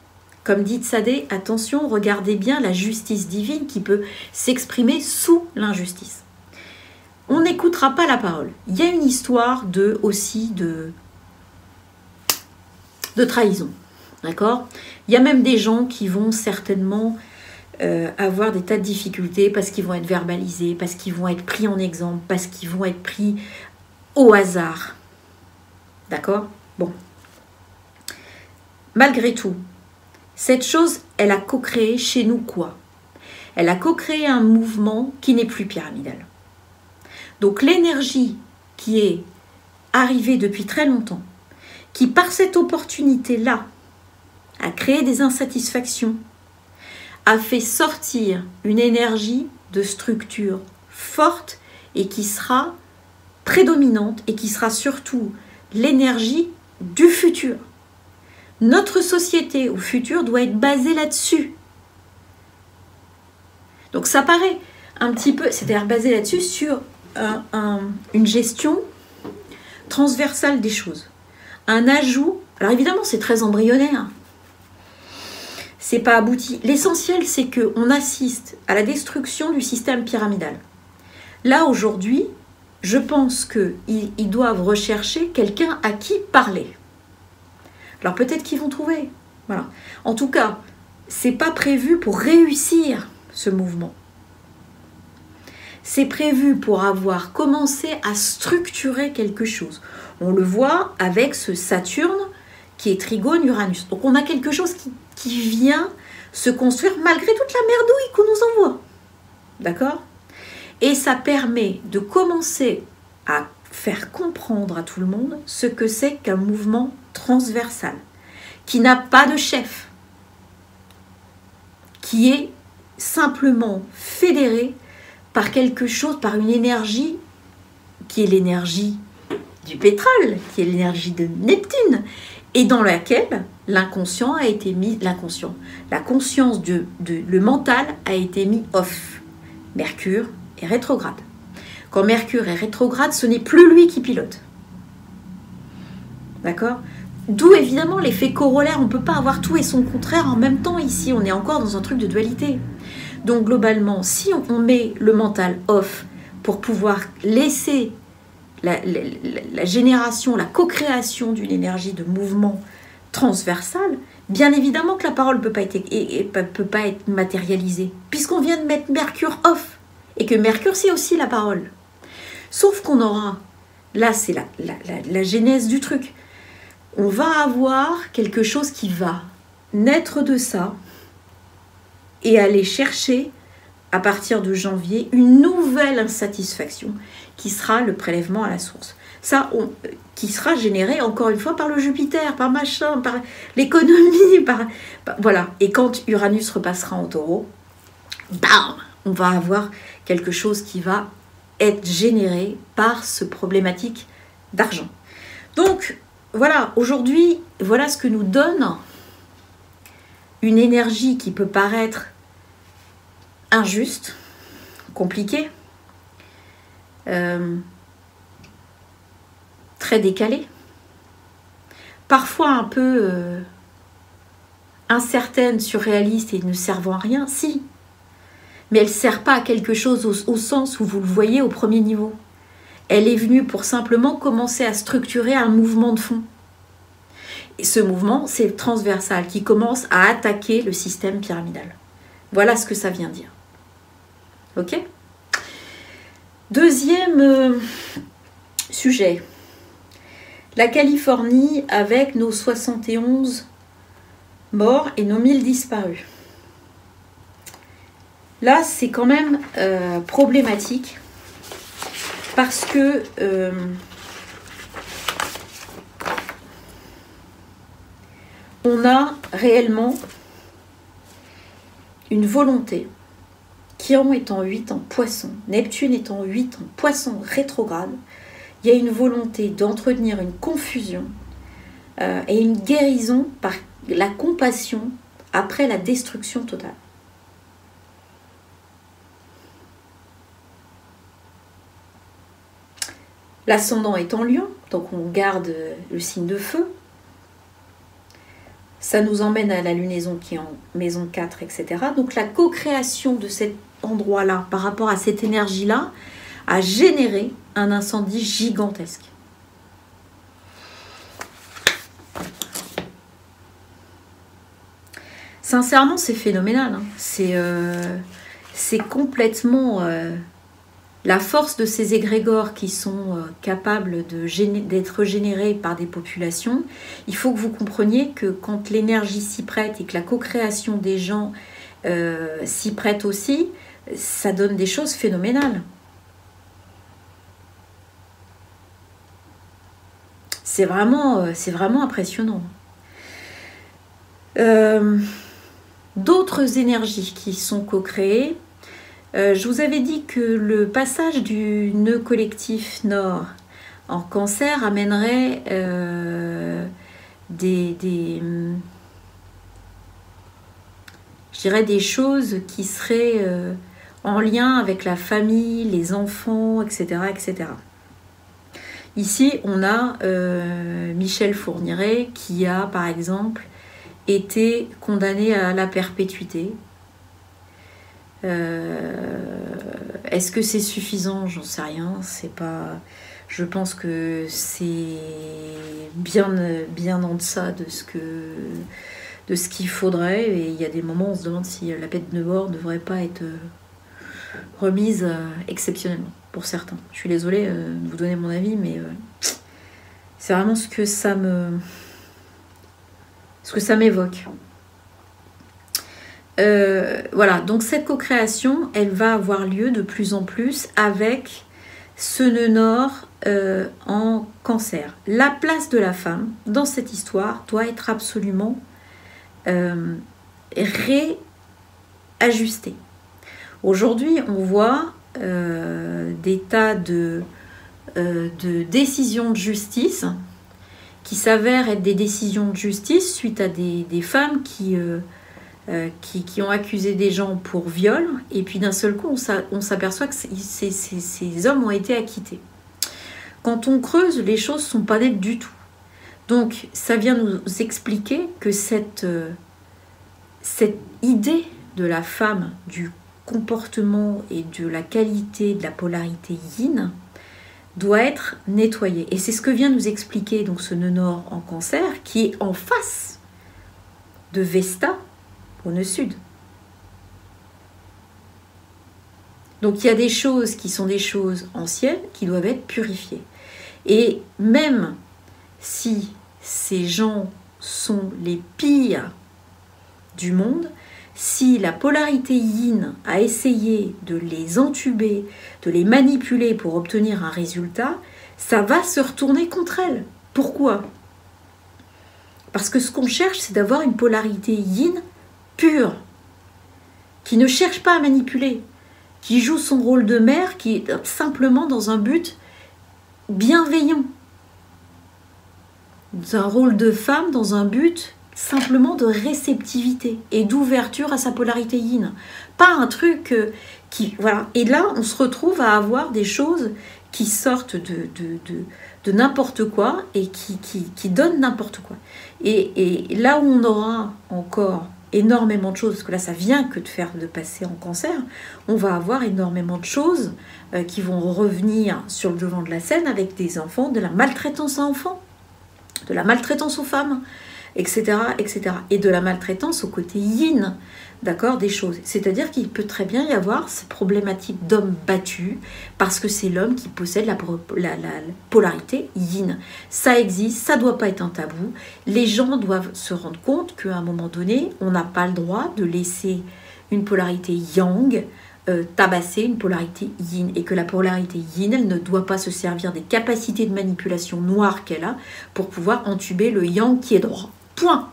comme dit Tsadé, attention, regardez bien la justice divine qui peut s'exprimer sous l'injustice. On n'écoutera pas la parole. Il y a une histoire aussi de trahison. D'accord? Il y a même des gens qui vont certainement avoir des tas de difficultés parce qu'ils vont être verbalisés, parce qu'ils vont être pris en exemple, parce qu'ils vont être pris au hasard. D'accord? Bon. Malgré tout, cette chose, elle a co-créé chez nous quoi? Elle a co-créé un mouvement qui n'est plus pyramidal. Donc l'énergie qui est arrivée depuis très longtemps, qui par cette opportunité-là a créé des insatisfactions, a fait sortir une énergie de structure forte et qui sera prédominante et qui sera surtout l'énergie du futur. Notre société au futur doit être basée là-dessus. Donc ça paraît un petit peu, c'est-à-dire basé là-dessus sur une gestion transversale des choses. Un ajout, alors évidemment c'est très embryonnaire, c'est pas abouti. L'essentiel c'est qu'on assiste à la destruction du système pyramidal. Là aujourd'hui, je pense qu'ils doivent rechercher quelqu'un à qui parler. Alors peut-être qu'ils vont trouver. Voilà. En tout cas, c'est pas prévu pour réussir ce mouvement. C'est prévu pour avoir commencé à structurer quelque chose. On le voit avec ce Saturne qui est trigone Uranus. Donc on a quelque chose qui vient se construire malgré toute la merdouille qu'on nous envoie. D'accord ? Et ça permet de commencer à faire comprendre à tout le monde ce que c'est qu'un mouvement transversal, qui n'a pas de chef, qui est simplement fédéré par quelque chose, par une énergie qui est l'énergie du pétrole, qui est l'énergie de Neptune, et dans laquelle l'inconscient a été mis, la conscience le mental a été mis off. Mercure est rétrograde. Quand Mercure est rétrograde, ce n'est plus lui qui pilote. D'accord ? D'où évidemment l'effet corollaire, on ne peut pas avoir tout et son contraire en même temps ici, on est encore dans un truc de dualité. Donc globalement, si on met le mental off pour pouvoir laisser la génération, la co-création d'une énergie de mouvement transversale, bien évidemment que la parole peut pas être matérialisée, puisqu'on vient de mettre Mercure off, et que Mercure c'est aussi la parole. Sauf qu'on aura, là c'est la genèse du truc, on va avoir quelque chose qui va naître de ça et aller chercher, à partir de janvier, une nouvelle insatisfaction qui sera le prélèvement à la source. Ça, qui sera généré, encore une fois, par le Jupiter, par machin, par l'économie, voilà. Et quand Uranus repassera en taureau, bam, on va avoir quelque chose qui va être généré par ce problématique d'argent. Donc, voilà, aujourd'hui, voilà ce que nous donne une énergie qui peut paraître injuste, compliquée, très décalée, parfois un peu incertaine, surréaliste et ne servant à rien, si, mais elle ne sert pas à quelque chose au sens où vous le voyez au premier niveau. Elle est venue pour simplement commencer à structurer un mouvement de fond. Et ce mouvement, c'est transversal, qui commence à attaquer le système pyramidal. Voilà ce que ça vient dire. Ok ? Deuxième sujet. La Californie avec nos 71 morts et nos 1000 disparus. Là, c'est quand même problématique parce que on a réellement une volonté. Chiron est en 8 en poisson, Neptune est en 8 en poisson rétrograde. Il y a une volonté d'entretenir une confusion et une guérison par la compassion après la destruction totale. L'ascendant est en Lion, donc on garde le signe de feu. Ça nous emmène à la lunaison qui est en maison 4, etc. Donc la co-création de cet endroit-là par rapport à cette énergie-là a généré un incendie gigantesque. Sincèrement, c'est phénoménal. Hein. C'est complètement la force de ces égrégores qui sont capables d'être générés par des populations. Il faut que vous compreniez que quand l'énergie s'y prête et que la co-création des gens s'y prête aussi, ça donne des choses phénoménales. C'est vraiment impressionnant. D'autres énergies qui sont co-créées. Je vous avais dit que le passage du nœud collectif nord en Cancer amènerait je dirais des choses qui seraient en lien avec la famille, les enfants, etc. etc. Ici, on a Michel Fourniret qui a, par exemple, été condamné à la perpétuité. Est-ce que c'est suffisant? J'en sais rien. C'est pas. Je pense que c'est bien en deçà de ce qu'il faudrait. Et il y a des moments où on se demande si la peine de mort ne devrait pas être remise exceptionnellement pour certains. Je suis désolée de vous donner mon avis, mais c'est vraiment ce que ça m'évoque. Voilà, donc cette co-création, elle va avoir lieu de plus en plus avec ce nœud nord en Cancer. La place de la femme dans cette histoire doit être absolument réajustée. Aujourd'hui, on voit des tas de décisions de justice qui s'avèrent être des décisions de justice suite à des femmes qui ont accusé des gens pour viol, et puis d'un seul coup, on s'aperçoit que ces hommes ont été acquittés. Quand on creuse, les choses ne sont pas nettes du tout. Donc, ça vient nous expliquer que cette idée de la femme, du comportement et de la qualité de la polarité yin, doit être nettoyée. Et c'est ce que vient nous expliquer donc ce nœud nord en Cancer, qui est en face de Vesta, au nœud sud. Donc il y a des choses qui sont des choses anciennes qui doivent être purifiées. Et même si ces gens sont les pires du monde, si la polarité yin a essayé de les entuber, de les manipuler pour obtenir un résultat, ça va se retourner contre elle. Pourquoi? Parce que ce qu'on cherche, c'est d'avoir une polarité yin pure, qui ne cherche pas à manipuler, qui joue son rôle de mère, qui est simplement dans un but bienveillant, un rôle de femme dans un but simplement de réceptivité et d'ouverture à sa polarité yin. Pas un truc qui... Voilà. Et là, on se retrouve à avoir des choses qui sortent de n'importe quoi et qui donnent n'importe quoi. Et là où on aura encore énormément de choses, parce que là, ça vient que de passer en Cancer, on va avoir énormément de choses qui vont revenir sur le devant de la scène avec des enfants, de la maltraitance à enfants, de la maltraitance aux femmes, etc., etc. Et de la maltraitance au côté yin, d'accord, des choses. C'est-à-dire qu'il peut très bien y avoir cette problématique d'homme battu parce que c'est l'homme qui possède la polarité yin. Ça existe, ça ne doit pas être un tabou. Les gens doivent se rendre compte qu'à un moment donné, on n'a pas le droit de laisser une polarité yang tabasser une polarité yin, et que la polarité yin, elle ne doit pas se servir des capacités de manipulation noires qu'elle a pour pouvoir entuber le yang qui est droit. Point.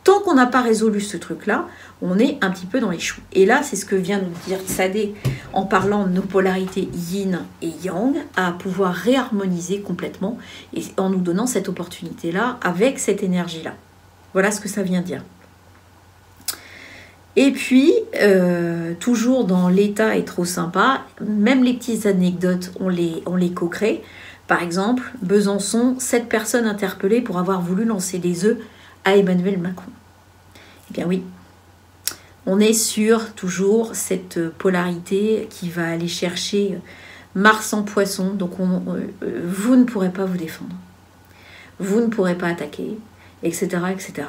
Tant qu'on n'a pas résolu ce truc-là, on est un petit peu dans les choux. Et là, c'est ce que vient nous dire Tsadé en parlant de nos polarités yin et yang, à pouvoir réharmoniser complètement et en nous donnant cette opportunité-là avec cette énergie-là. Voilà ce que ça vient dire. Et puis, toujours dans l'état est trop sympa, même les petites anecdotes, on les co-crée. Par exemple, Besançon, 7 personnes interpellées pour avoir voulu lancer des œufs à Emmanuel Macron. Eh bien oui, on est sur toujours cette polarité qui va aller chercher Mars en Poisson. Donc vous ne pourrez pas vous défendre, vous ne pourrez pas attaquer, etc., etc.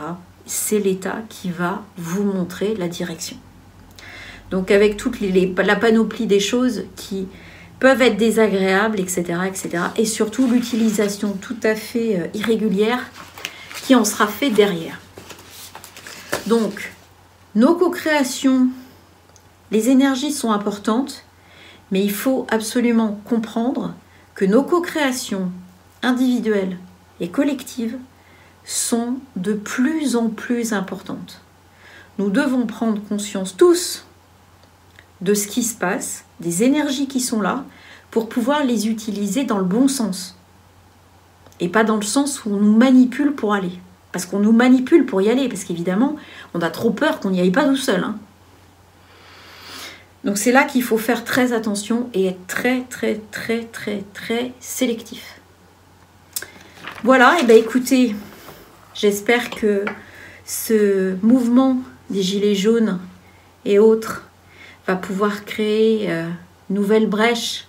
C'est l'État qui va vous montrer la direction. Donc avec toute la panoplie des choses qui peuvent être désagréables, etc., etc. Et surtout l'utilisation tout à fait irrégulière qui en sera fait derrière. Donc, nos co-créations, les énergies sont importantes, mais il faut absolument comprendre que nos co-créations individuelles et collectives sont de plus en plus importantes. Nous devons prendre conscience tous de ce qui se passe, des énergies qui sont là, pour pouvoir les utiliser dans le bon sens. Et pas dans le sens où on nous manipule pour aller. Parce qu'on nous manipule pour y aller, parce qu'évidemment, on a trop peur qu'on n'y aille pas tout seul. Donc c'est là qu'il faut faire très attention et être très très très très très sélectif. Voilà, et bien écoutez, j'espère que ce mouvement des gilets jaunes et autres va pouvoir créer une nouvelle brèche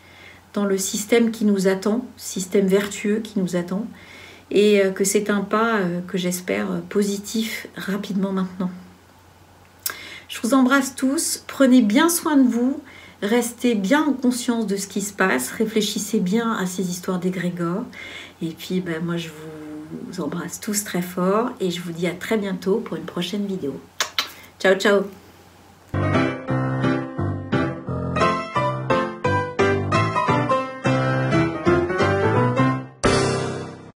dans le système qui nous attend, système vertueux qui nous attend, et que c'est un pas que j'espère positif rapidement maintenant. Je vous embrasse tous, prenez bien soin de vous, restez bien en conscience de ce qui se passe, réfléchissez bien à ces histoires d'égrégores, et puis moi je vous embrasse tous très fort, et je vous dis à très bientôt pour une prochaine vidéo. Ciao ciao.